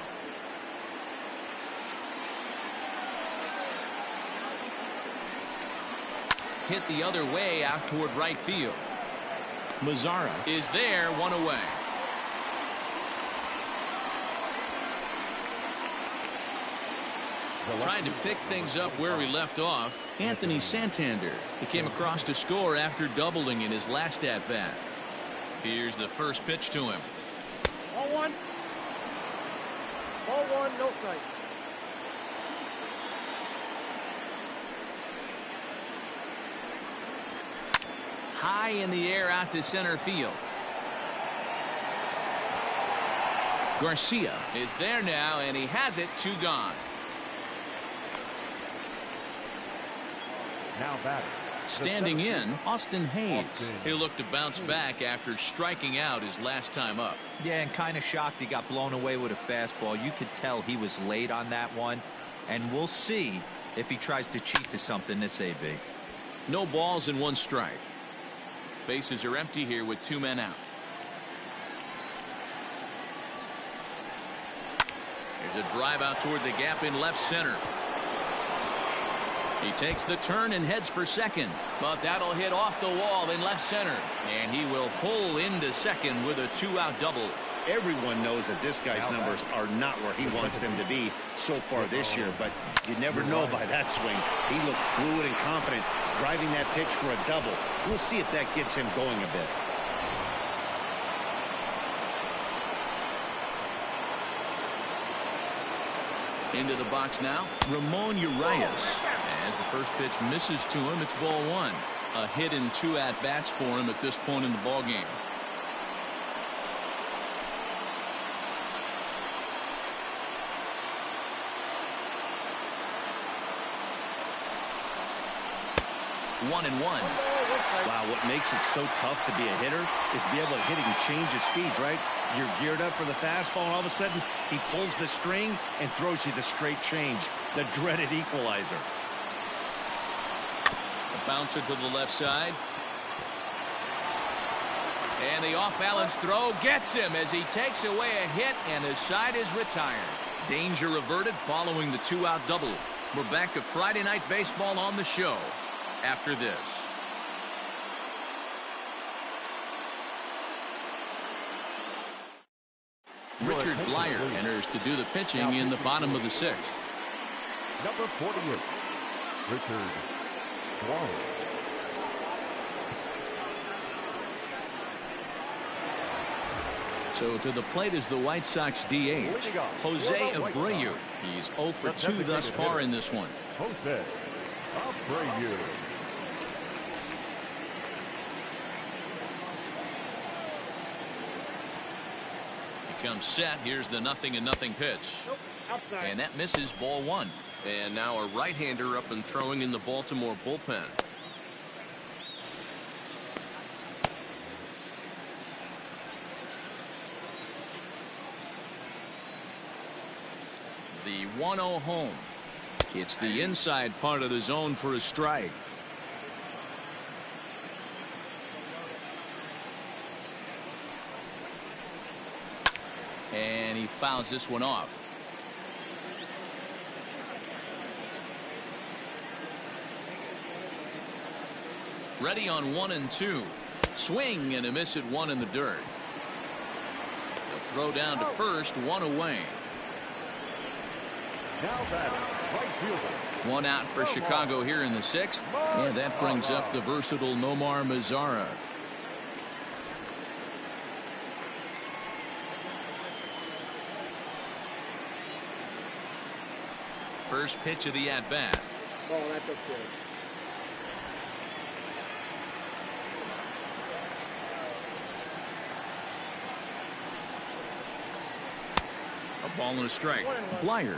Hit the other way out toward right field. Mazzara is there, 1 away. Trying to pick things up where we left off, Anthony Santander. He came across to score after doubling in his last at-bat. Here's the first pitch to him. Ball 1. Ball 1, no strike. High in the air out to center field. Garcia is there now, and he has it. 2 gone. Now batting. Standing in, Austin Hayes. He'll look to bounce back after striking out his last time up. Yeah, and kind of shocked he got blown away with a fastball. You could tell he was late on that one. And we'll see if he tries to cheat to something this AB. No balls and 1 strike. Bases are empty here with 2 men out. There's a drive out toward the gap in left center. He takes the turn and heads for second, but that'll hit off the wall in left center, and he will pull into second with a 2-out double. Everyone knows that this guy's numbers are not where he wants them to be so far this year, but you never know by that swing. He looked fluid and confident driving that pitch for a double. We'll see if that gets him going a bit. Into the box now, Ramon Urias. As the first pitch misses to him, it's ball 1. A hit in 2 at-bats for him at this point in the ballgame. One and 1. Wow, what makes it so tough to be a hitter is be able to hit and change his speeds, right? You're geared up for the fastball, and all of a sudden, he pulls the string and throws you the straight change, the dreaded equalizer. A bouncer to the left side. And the off-balance throw gets him as he takes away a hit, and his side is retired. Danger averted following the 2-out double. We're back to Friday Night Baseball on the show after this. Richard Blyer enters to do the pitching in the bottom of the 6th. Number 48, Richard Blyer. So to the plate is the White Sox DH, Jose Abreu. He's 0 for 2 thus far in this one. Jose Abreu. Comes set. Here's the 0-0 pitch. And that misses, ball 1. And now a right-hander up and throwing in the Baltimore bullpen. The 1-0 home. It's the inside part of the zone for a strike. And he fouls this one off. Ready on 1-2. Swing and a miss at one in the dirt. They'll throw down to first, one away. Now batting, right fielder. One out for Chicago here in the sixth. And that brings up the versatile Nomar Mazara. First pitch of the at-bat. Oh, that's okay. A ball and a strike. Blyer,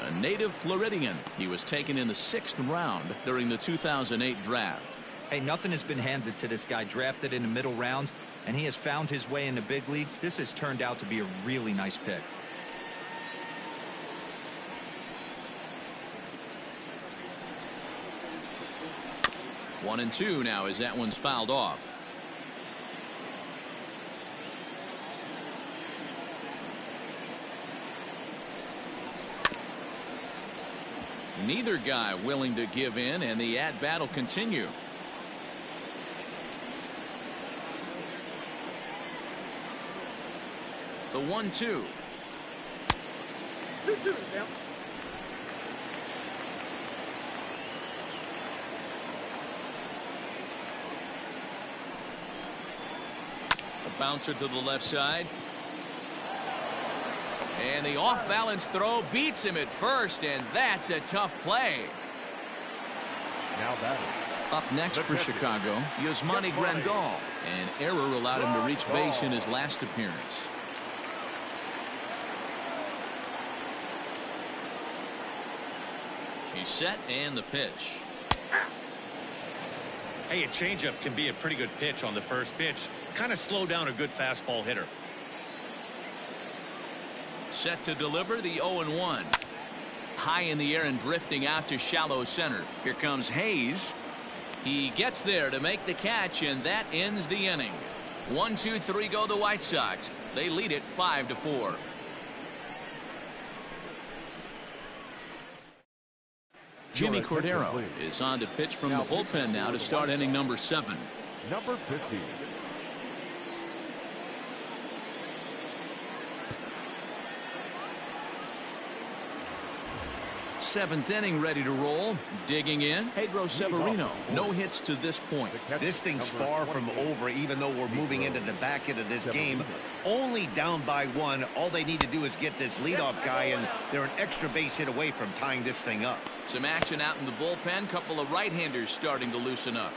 a native Floridian. He was taken in the 6th round during the 2008 draft. Hey, nothing has been handed to this guy. Drafted in the middle rounds, and he has found his way in the big leagues. This has turned out to be a really nice pick. 1-2 now as that one's fouled off. Neither guy willing to give in, and the at-bat will continue. The 1-2. 2-2, Tim. A bouncer to the left side. And the off-balance throw beats him at first, and that's a tough play. Now batting. Up next for Chicago, Yasmani Grandal. An error allowed him to reach base in his last appearance. He's set, and the pitch. Hey, a changeup can be a pretty good pitch on the first pitch. Kind of slow down a good fastball hitter. Set to deliver the 0-1. High in the air and drifting out to shallow center. Here comes Hayes. He gets there to make the catch, and that ends the inning. 1-2-3 go the White Sox. They lead it 5-4. Jimmy Cordero is on to pitch from the bullpen now to start inning number 7. Number 50. Seventh inning ready to roll. Digging in, Pedro Severino. No hits to this point. This thing's far from over, even though we're moving into the back end of this game. Only down by 1. All they need to do is get this leadoff guy, and they're an extra base hit away from tying this thing up. Some action out in the bullpen. Couple of right-handers starting to loosen up.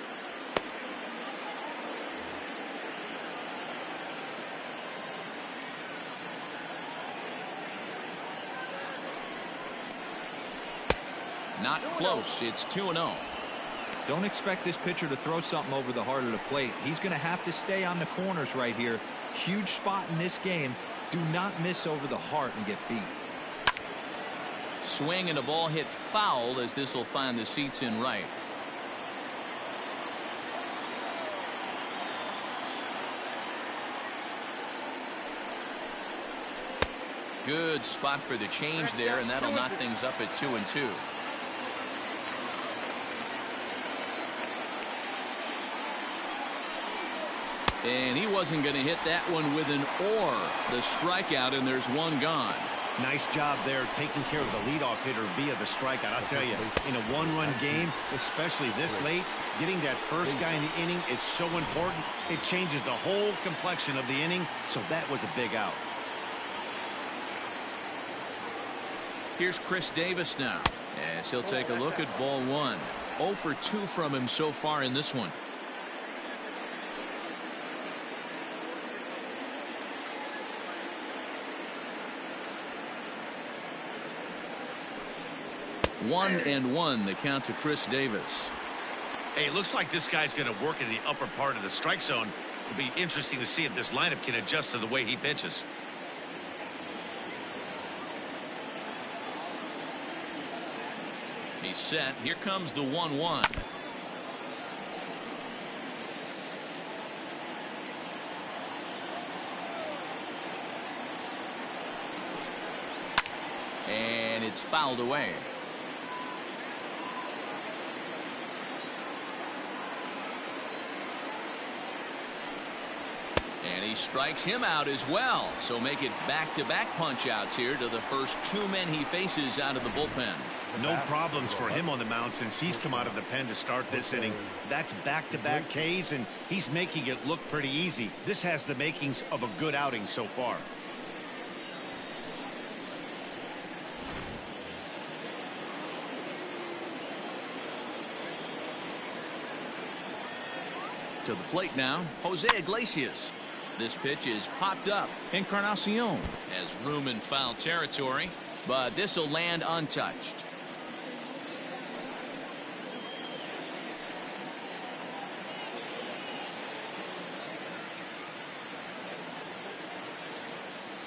Not close. It's 2-0. Don't expect this pitcher to throw something over the heart of the plate. He's going to have to stay on the corners right here. Huge spot in this game. Do not miss over the heart and get beat. Swing and a ball hit foul as this will find the seats in right. Good spot for the change there, and that'll knock things up at 2-2. And he wasn't going to hit that one with an or. The strikeout, and there's one gone. Nice job there taking care of the leadoff hitter via the strikeout. I'll tell you, in a one-run game, especially this late, getting that first guy in the inning is so important. It changes the whole complexion of the inning, so that was a big out. Here's Chris Davis now, as he'll take a look at ball 1. 0 for 2 from him so far in this one. One and one, the count to Chris Davis. Hey, it looks like this guy's going to work in the upper part of the strike zone. It'll be interesting to see if this lineup can adjust to the way he pitches. He's set. Here comes the 1-1. And it's fouled away. And he strikes him out as well. So make it back-to-back punch-outs here to the first two men he faces out of the bullpen. No problems for him on the mound since he's come out of the pen to start this inning. That's back-to-back Ks, and he's making it look pretty easy. This has the makings of a good outing so far. To the plate now, Jose Iglesias. This pitch is popped up. Encarnacion has room in foul territory, but this will land untouched.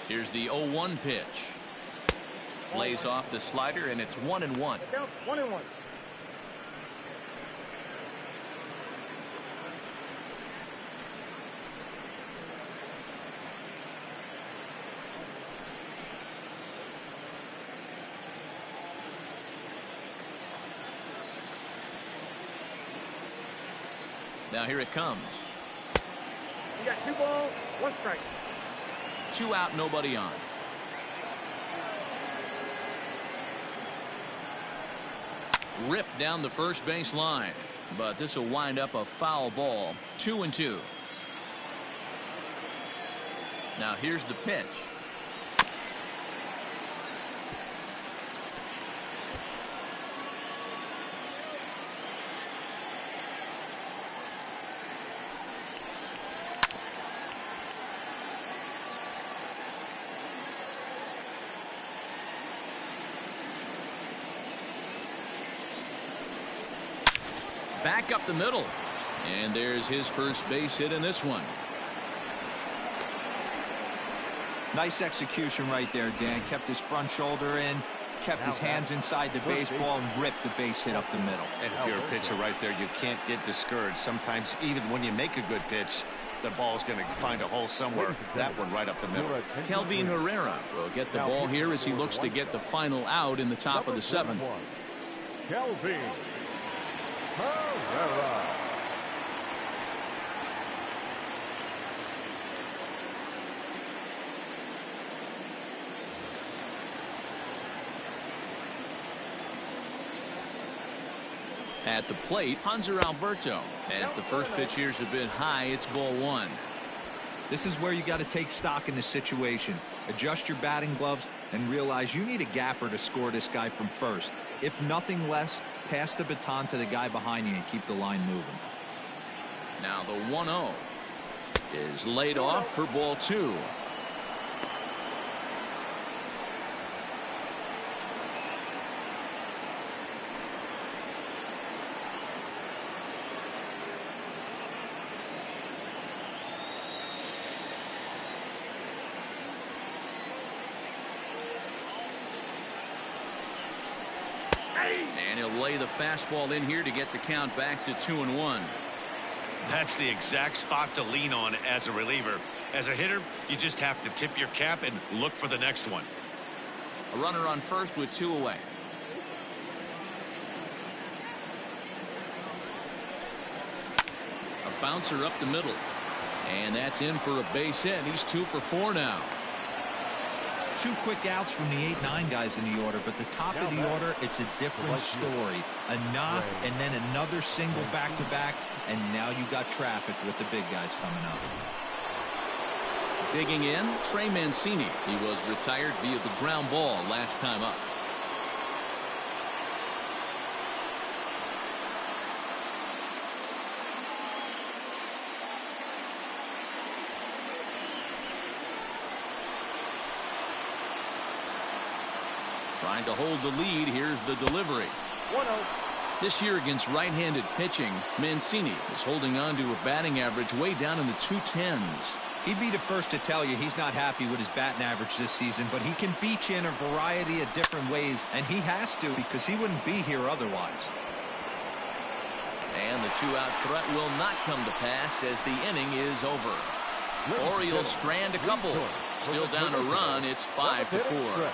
Here's the 0-1 pitch. Lays off the slider, and it's 1-1. 1-1. Now here it comes. You got 2 balls, 1 strike. 2 out, nobody on. Ripped down the first base line, but this will wind up a foul ball. 2-2. Now here's the pitch. Back up the middle. And there's his first base hit in this one. Nice execution right there, Dan. Kept his front shoulder in, kept his hands inside the baseball, and ripped the base hit up the middle. And if you're a pitcher right there, you can't get discouraged. Sometimes even when you make a good pitch, the ball's going to find a hole somewhere. That one right up the middle. Kelvin Herrera will get the ball here as he looks to get the final out in the top of the 7th. Kelvin Herrera. At the plate, Hanser Alberto. As the first pitch here's a bit high, it's ball 1. This is where you got to take stock in the situation. Adjust your batting gloves and realize you need a gapper to score this guy from first. If nothing less, pass the baton to the guy behind you and keep the line moving. Now the 1-0 is laid off for ball 2. And he'll lay the fastball in here to get the count back to 2-1. That's the exact spot to lean on as a reliever. As a hitter, you just have to tip your cap and look for the next one. A runner on first with 2 away. A bouncer up the middle. And that's in for a base hit. He's 2 for 4 now. 2 quick outs from the 8-9 guys in the order, but the top of the order, it's a different story. A knock and then another single back-to-back, and now you got traffic with the big guys coming up. Digging in, Trey Mancini. He was retired via the ground ball last time up. Trying to hold the lead. Here's the delivery. 1-0. This year against right-handed pitching, Mancini is holding on to a batting average way down in the 210s. He'd be the first to tell you he's not happy with his batting average this season, but he can beat you in a variety of different ways, and he has to because he wouldn't be here otherwise. And the two-out threat will not come to pass as the inning is over. Orioles strand a couple. Still down a run. It's 5-4.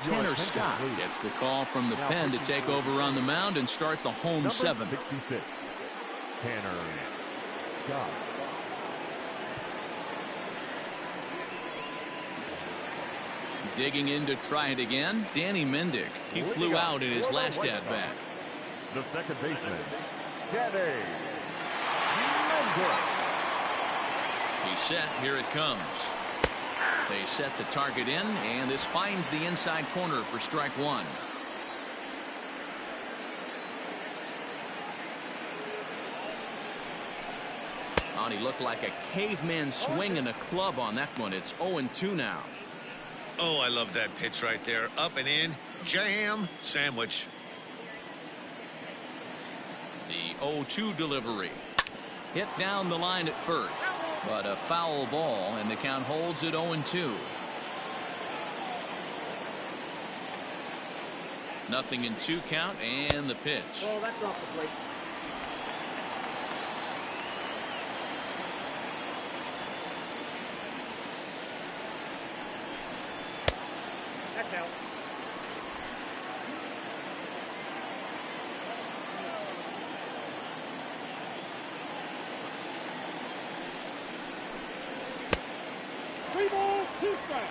Tanner Scott gets the call from the pen to take over on the mound and start the home seventh. 66. Tanner Scott. Digging in to try it again, Danny Mendick. He flew out in his last at-bat. The second baseman, Danny Mendick. He's set. Here it comes. They set the target in, and this finds the inside corner for strike one. Oh, he looked like a caveman swinging a club on that one. It's 0-2 now. Oh, I love that pitch right there. Up and in. Jam sandwich. The 0-2 delivery. Hit down the line at first, but a foul ball, and the count holds at 0-2. Nothing in 2 count, and the pitch. Oh, that's off the plate. That's out.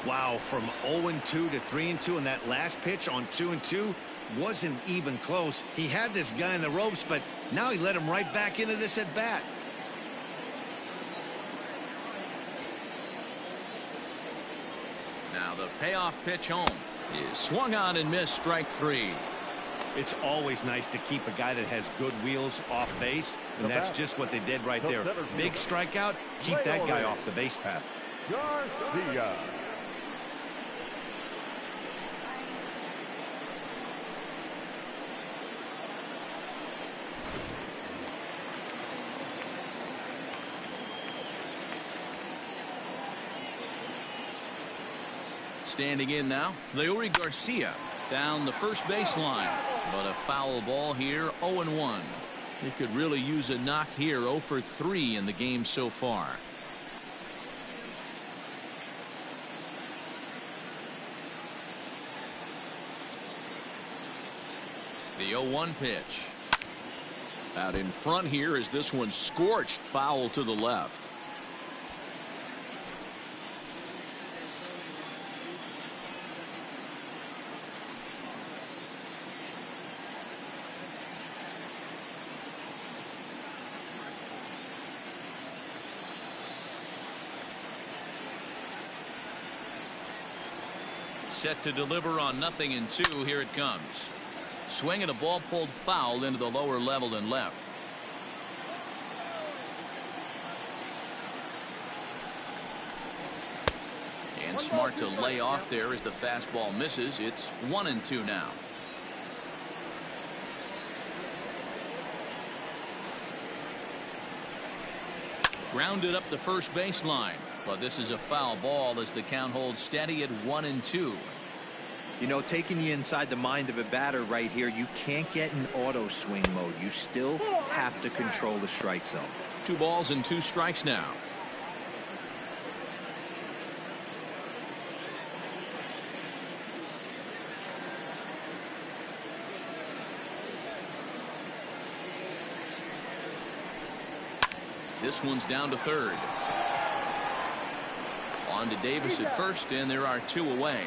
Wow, from 0-2 to 3-2, and that last pitch on 2-2 wasn't even close. He had this guy in the ropes, but now he let him right back into this at bat. Now the payoff pitch home is swung on and missed, strike 3. It's always nice to keep a guy that has good wheels off base, and that's just what they did right there. Big strikeout, keep that guy off the base path. Garcia. Standing in now, Leury Garcia down the first baseline, but a foul ball here. 0-1. He could really use a knock here. 0 for 3 in the game so far. The 0-1 pitch. Out in front here is this one scorched foul to the left. Set to deliver on 0-2. Here it comes. Swing and a ball pulled foul into the lower level and left. And smart to lay off there as the fastball misses. It's 1-2 now. Grounded up the first baseline, but this is a foul ball as the count holds steady at 1-2. You know, taking you inside the mind of a batter right here, you can't get in auto swing mode. You still have to control the strike zone. 2 balls and 2 strikes now. This one's down to third. On to Davis at first, and there are 2 away.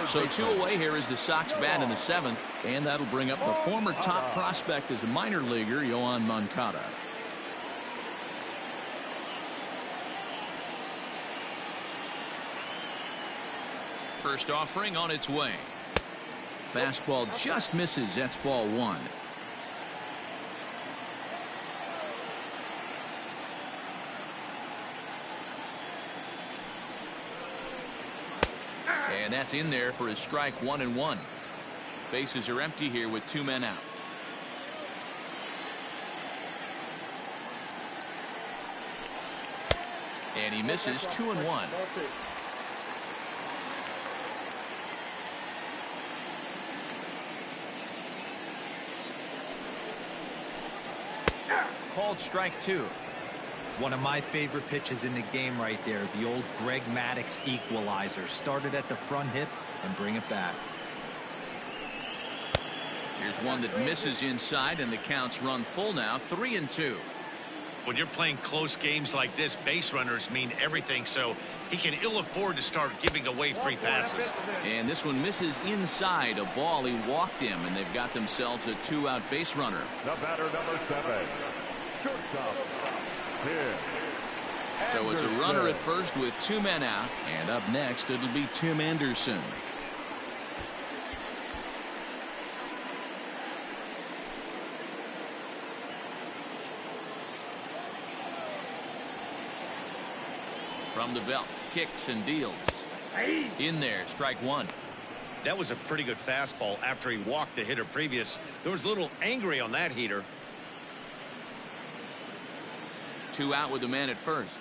So 2 away here is the Sox bat in the 7th, and that'll bring up the former top prospect as a minor leaguer, Yoan Moncada. First offering on its way. Fastball just misses. That's ball 1. And And that's in there for his strike 1-1. Bases are empty here with 2 men out. And he misses 2-1. Called strike 2. One of my favorite pitches in the game right there. The old Greg Maddux equalizer. Started at the front hip and bring it back. Here's one that misses inside, and the count's run full now, 3-2. When you're playing close games like this, base runners mean everything, so he can ill afford to start giving away free passes. And this one misses inside a ball. He walked him, and they've got themselves a 2-out base runner. The batter, number 7, shortstop, Tim. So it's a runner at first with 2 men out, and up next it'll be Tim Anderson. From the belt, kicks and deals. In there, strike 1. That was a pretty good fastball after he walked the hitter previous. There was a little angry on that heater. 2 out with the man at first.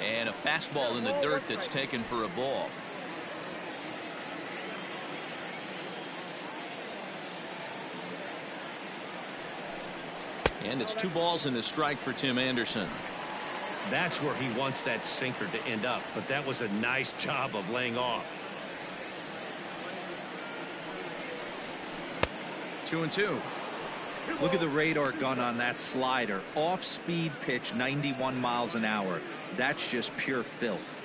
And a fastball in the dirt that's taken for a ball. And it's 2 balls and a strike for Tim Anderson. That's where he wants that sinker to end up, but that was a nice job of laying off. 2-2. Look at the radar gun on that slider. Off-speed pitch, 91 miles an hour. That's just pure filth.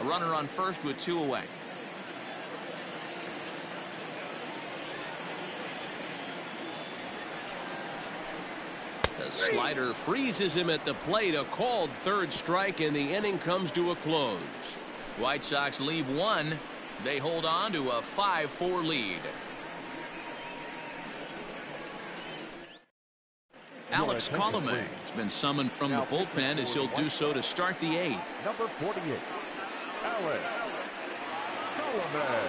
A runner on first with 2 away. The slider freezes him at the plate. A called third strike, and the inning comes to a close. White Sox leave 1. They hold on to a 5-4 lead. Alex Colomé has been summoned from the bullpen as he'll do so to start the 8th. Number 48, Alex Colomé.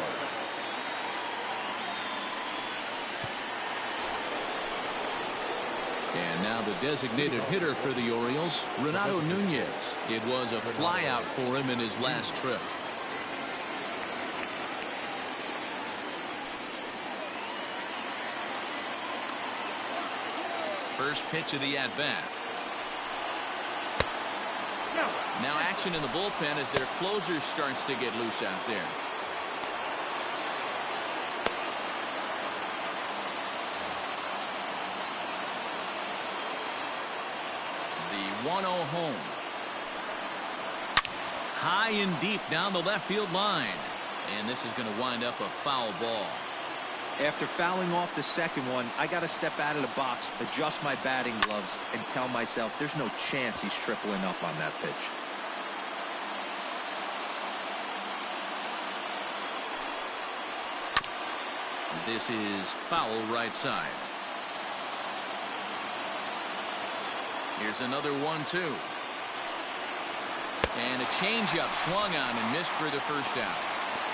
And now the designated hitter for the Orioles, Renato Nunez. It was a flyout for him in his last trip. First pitch of the at-bat. Now action in the bullpen as their closer starts to get loose out there. The 1-0 home. High and deep down the left field line. And this is going to wind up a foul ball. After fouling off the second one, I got to step out of the box, adjust my batting gloves, and tell myself there's no chance he's tripling up on that pitch. This is foul right side. Here's another 1-2. And a changeup swung on and missed for the first out.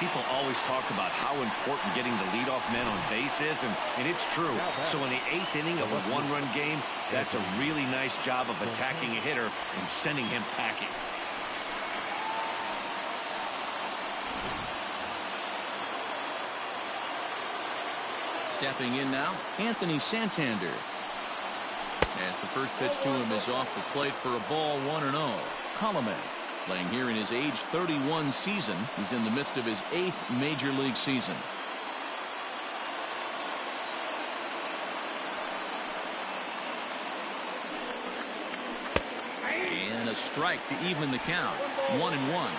People always talk about how important getting the leadoff man on base is, and it's true. So in the 8th inning of a 1-run game, that's a really nice job of attacking a hitter and sending him packing. Stepping in now, Anthony Santander. As the first pitch to him is off the plate for a ball, 1-0. Colomé, playing here in his age 31 season. He's in the midst of his 8th major league season. And a strike to even the count. 1-1.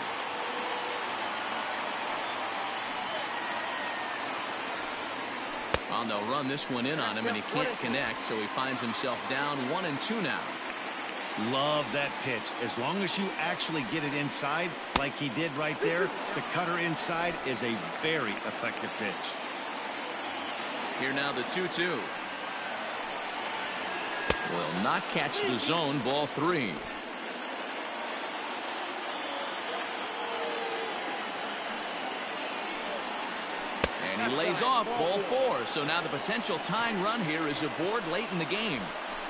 Well, they'll run this one in on him, and he can't connect, so he finds himself down 1-2 now. Love that pitch. As long as you actually get it inside like he did right there, the cutter inside is a very effective pitch. Here now the 2-2. Will not catch the zone. Ball 3. And he lays off. Ball 4. So now the potential tying run here is aboard late in the game.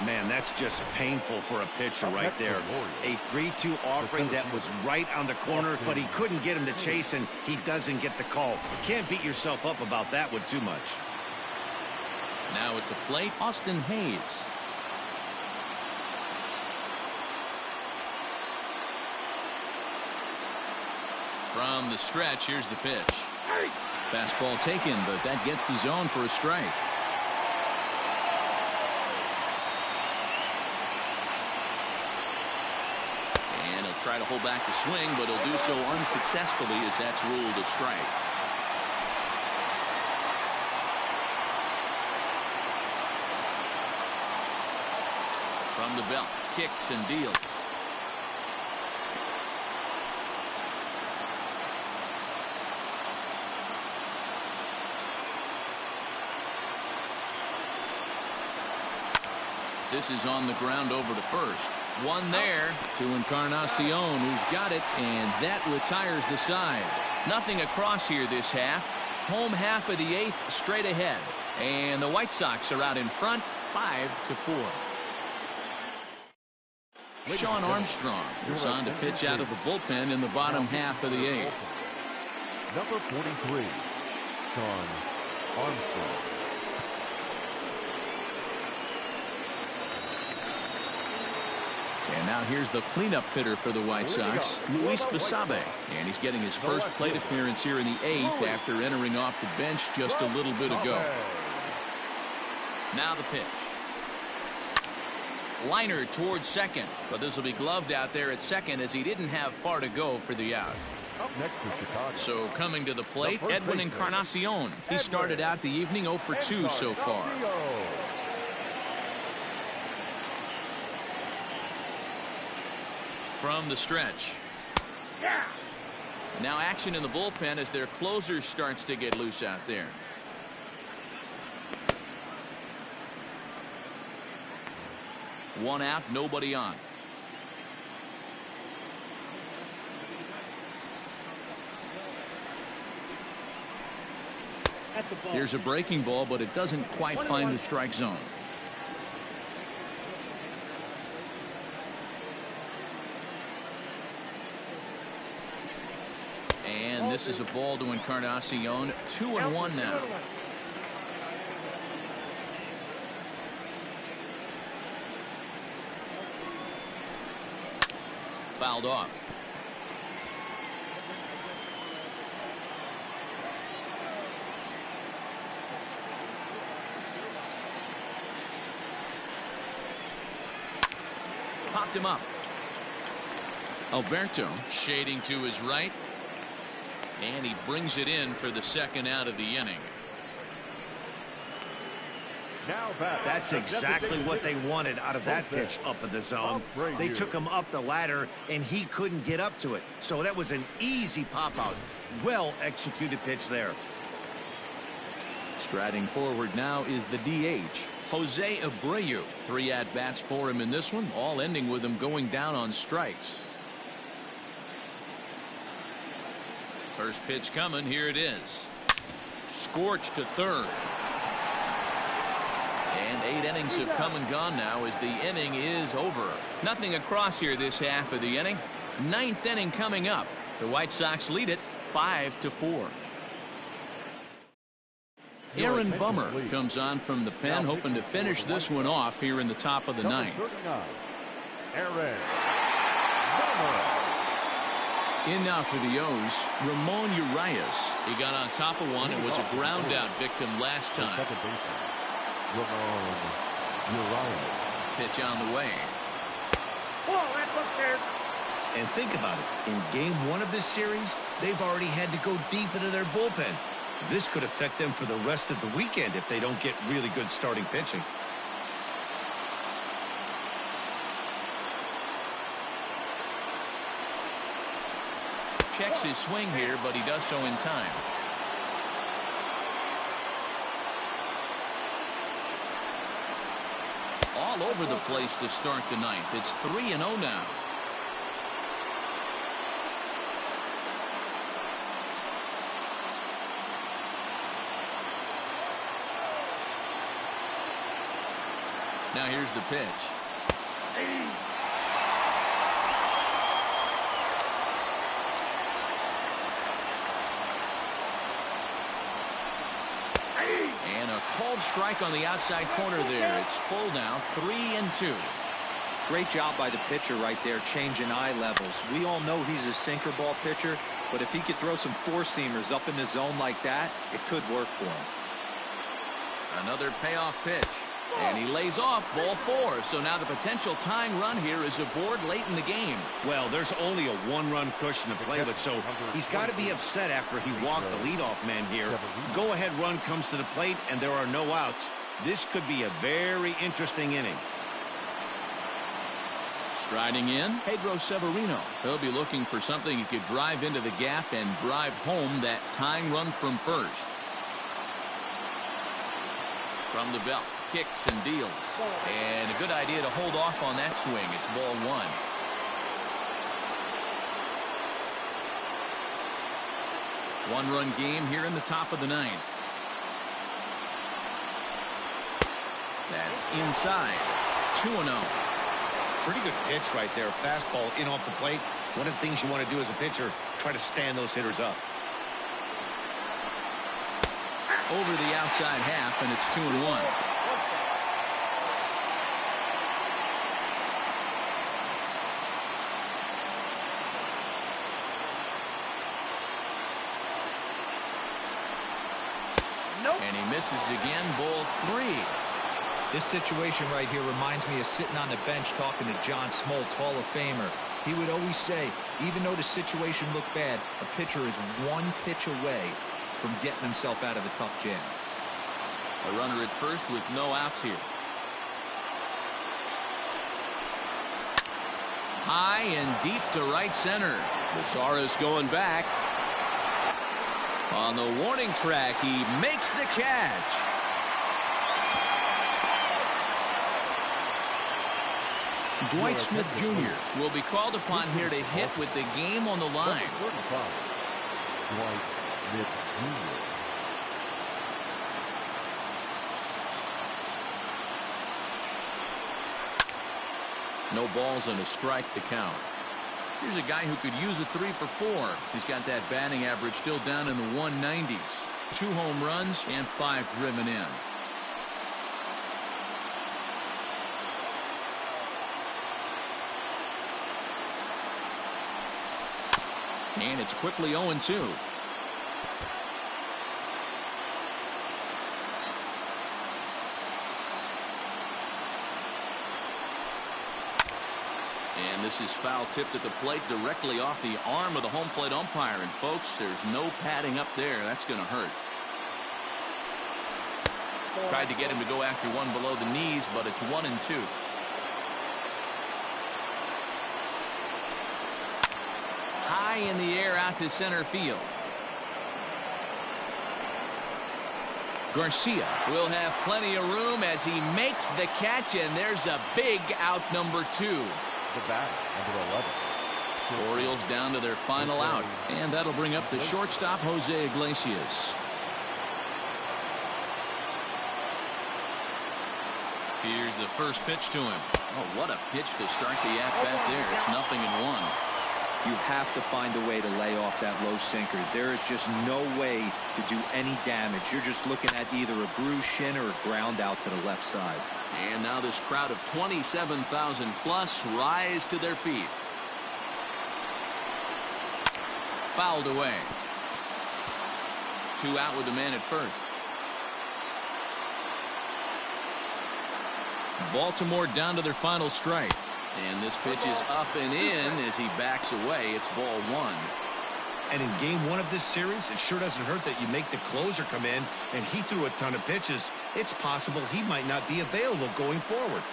Man, that's just painful for a pitcher right there. A 3-2 offering that was right on the corner, but he couldn't get him to chase, and he doesn't get the call. You can't beat yourself up about that one too much. Now at the plate, Austin Hayes. From the stretch, here's the pitch. Fastball taken, but that gets the zone for a strike. And he'll try to hold back the swing, but he'll do so unsuccessfully as that's ruled a strike. From the belt, kicks and deals. This is on the ground over to first. One there to Encarnacion, who's got it, and that retires the side. Nothing across here this half. Home half of the 8th straight ahead. And the White Sox are out in front, 5-4. Sean Armstrong is on to pitch out of the bullpen in the bottom half of the 8th. Number 43, Sean Armstrong. And now here's the cleanup hitter for the White Sox, Luis Basabe. And he's getting his first plate appearance here in the 8th after entering off the bench just a little bit ago. Now the pitch. Liner towards second, but this will be gloved out there at second as he didn't have far to go for the out. Up next to Chicago. So coming to the plate, Edwin Encarnacion. He started out the evening 0 for 2 so far. From the stretch. Now action in the bullpen as their closer starts to get loose out there. One out, nobody on. Here's a breaking ball, but it doesn't quite find the strike zone. And this is a ball to Encarnacion. 2-1 now. Fouled off. Popped him up. Alberto shading to his right. And he brings it in for the second out of the inning. That's exactly what they wanted out of that pitch up in the zone. They took him up the ladder, and he couldn't get up to it. So that was an easy pop-out. Well-executed pitch there. Striding forward now is the DH, Jose Abreu. 3 at-bats for him in this one, all ending with him going down on strikes. First pitch coming. Here it is. Scorched to third. And 8 innings have come and gone now as the inning is over. Nothing across here this half of the inning. 9th inning coming up. The White Sox lead it 5-4. Aaron Bummer comes on from the pen, hoping to finish this one off here in the top of the 9th. Aaron Bummer. In now for the O's, Ramon Urias. He got on top of one and was a ground out victim last time. Ramon Urias. Pitch on the way. And think about it. In game 1 of this series, they've already had to go deep into their bullpen. This could affect them for the rest of the weekend if they don't get really good starting pitching. Checks his swing here, but he does so in time. All all over the place to start the ninth. It's 3-0 now. Now here's the pitch. And a called strike on the outside corner there. It's full now, 3-2. Great job by the pitcher right there, changing eye levels. We all know he's a sinker ball pitcher, but if he could throw some four-seamers up in the zone like that, it could work for him. Another payoff pitch. And he lays off, ball 4. So now the potential tying run here is aboard late in the game. Well, there's only a one-run cushion to play with, so he's got to be upset after he walked the leadoff man here. Go-ahead run comes to the plate, and there are no outs. This could be a very interesting inning. Striding in, Pedro Severino. He'll be looking for something he could drive into the gap and drive home that tying run from first. From the belt. Kicks and deals. And a good idea to hold off on that swing. It's ball 1. One-run game here in the top of the ninth. That's inside. 2-0. Pretty good pitch right there. Fastball in off the plate. One of the things you want to do as a pitcher, try to stand those hitters up. Over the outside half, and it's 2-1. And he misses again, ball 3. This situation right here reminds me of sitting on the bench talking to John Smoltz, Hall of Famer. He would always say, even though the situation looked bad, a pitcher is one pitch away from getting himself out of a tough jam. A runner at first with no outs here. High and deep to right center. Bashara's going back. On the warning track, he makes the catch. Dwight Smith Jr. will be called upon here to hit with the game on the line. Dwight Smith Jr. No balls and a strike to count. Here's a guy who could use a 3 for 4. He's got that batting average still down in the 190s. 2 home runs and 5 driven in. And it's quickly 0-2. And this is foul tipped at the plate directly off the arm of the home plate umpire. And folks, there's no padding up there. That's going to hurt. Tried to get him to go after one below the knees, but it's 1-2. High in the air out to center field. Garcia will have plenty of room as he makes the catch, and there's a big out, number 2. The batter, number 11. Orioles down to their final out, and that'll bring up the shortstop, Jose Iglesias. Here's the first pitch to him. Oh, what a pitch to start the at-bat there. It's 0-1. You have to find a way to lay off that low sinker. There is just no way to do any damage. You're just looking at either a bruised shin or a ground out to the left side. And now this crowd of 27,000 plus rise to their feet. Fouled away. 2 out with the man at first. Baltimore down to their final strike. And this pitch is up and in as he backs away. It's ball 1. And in game 1 of this series, it sure doesn't hurt that you make the closer come in, and he threw a ton of pitches. It's possible he might not be available going forward.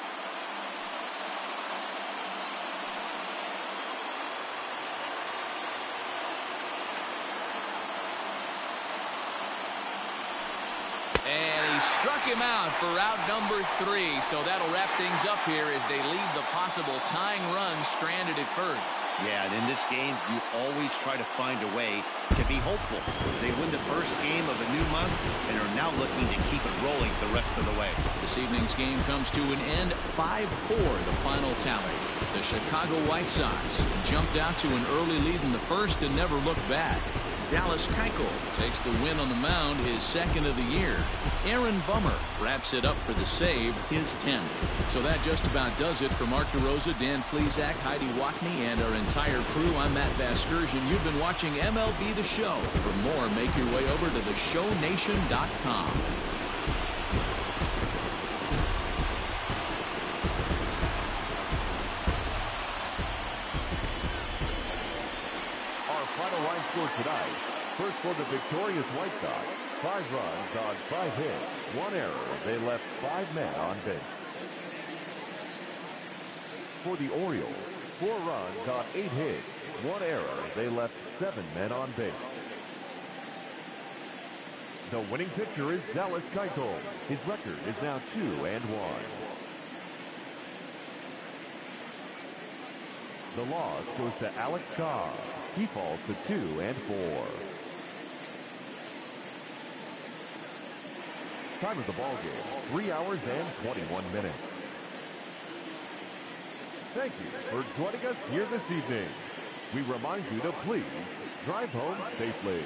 And he Struck him out for out number 3, so that'll wrap things up here as they leave the possible tying run stranded at first. Yeah, and in this game, you always try to find a way to be hopeful. They win the first game of a new month and are now looking to keep it rolling the rest of the way. This evening's game comes to an end 5-4, the final tally. The Chicago White Sox jumped out to an early lead in the first and never looked back. Dallas Keuchel takes the win on the mound, his second of the year. Aaron Bummer wraps it up for the save, his 10th. So that just about does it for Mark DeRosa, Dan Plesac, Heidi Watney, and our entire crew. I'm Matt Vasgersian. You've been watching MLB The Show. For more, make your way over to theshownation.com. Final line score tonight. First for the victorious White Sox, 5 runs on 5 hits, 1 error. They left 5 men on base. For the Orioles, 4 runs on 8 hits, 1 error. They left 7 men on base. The winning pitcher is Dallas Keuchel. His record is now 2-1. The loss goes to Alex Cobb. He falls to 2-4. Time of the ball game, 3 hours and 21 minutes. Thank you for joining us here this evening. We remind you to please drive home safely.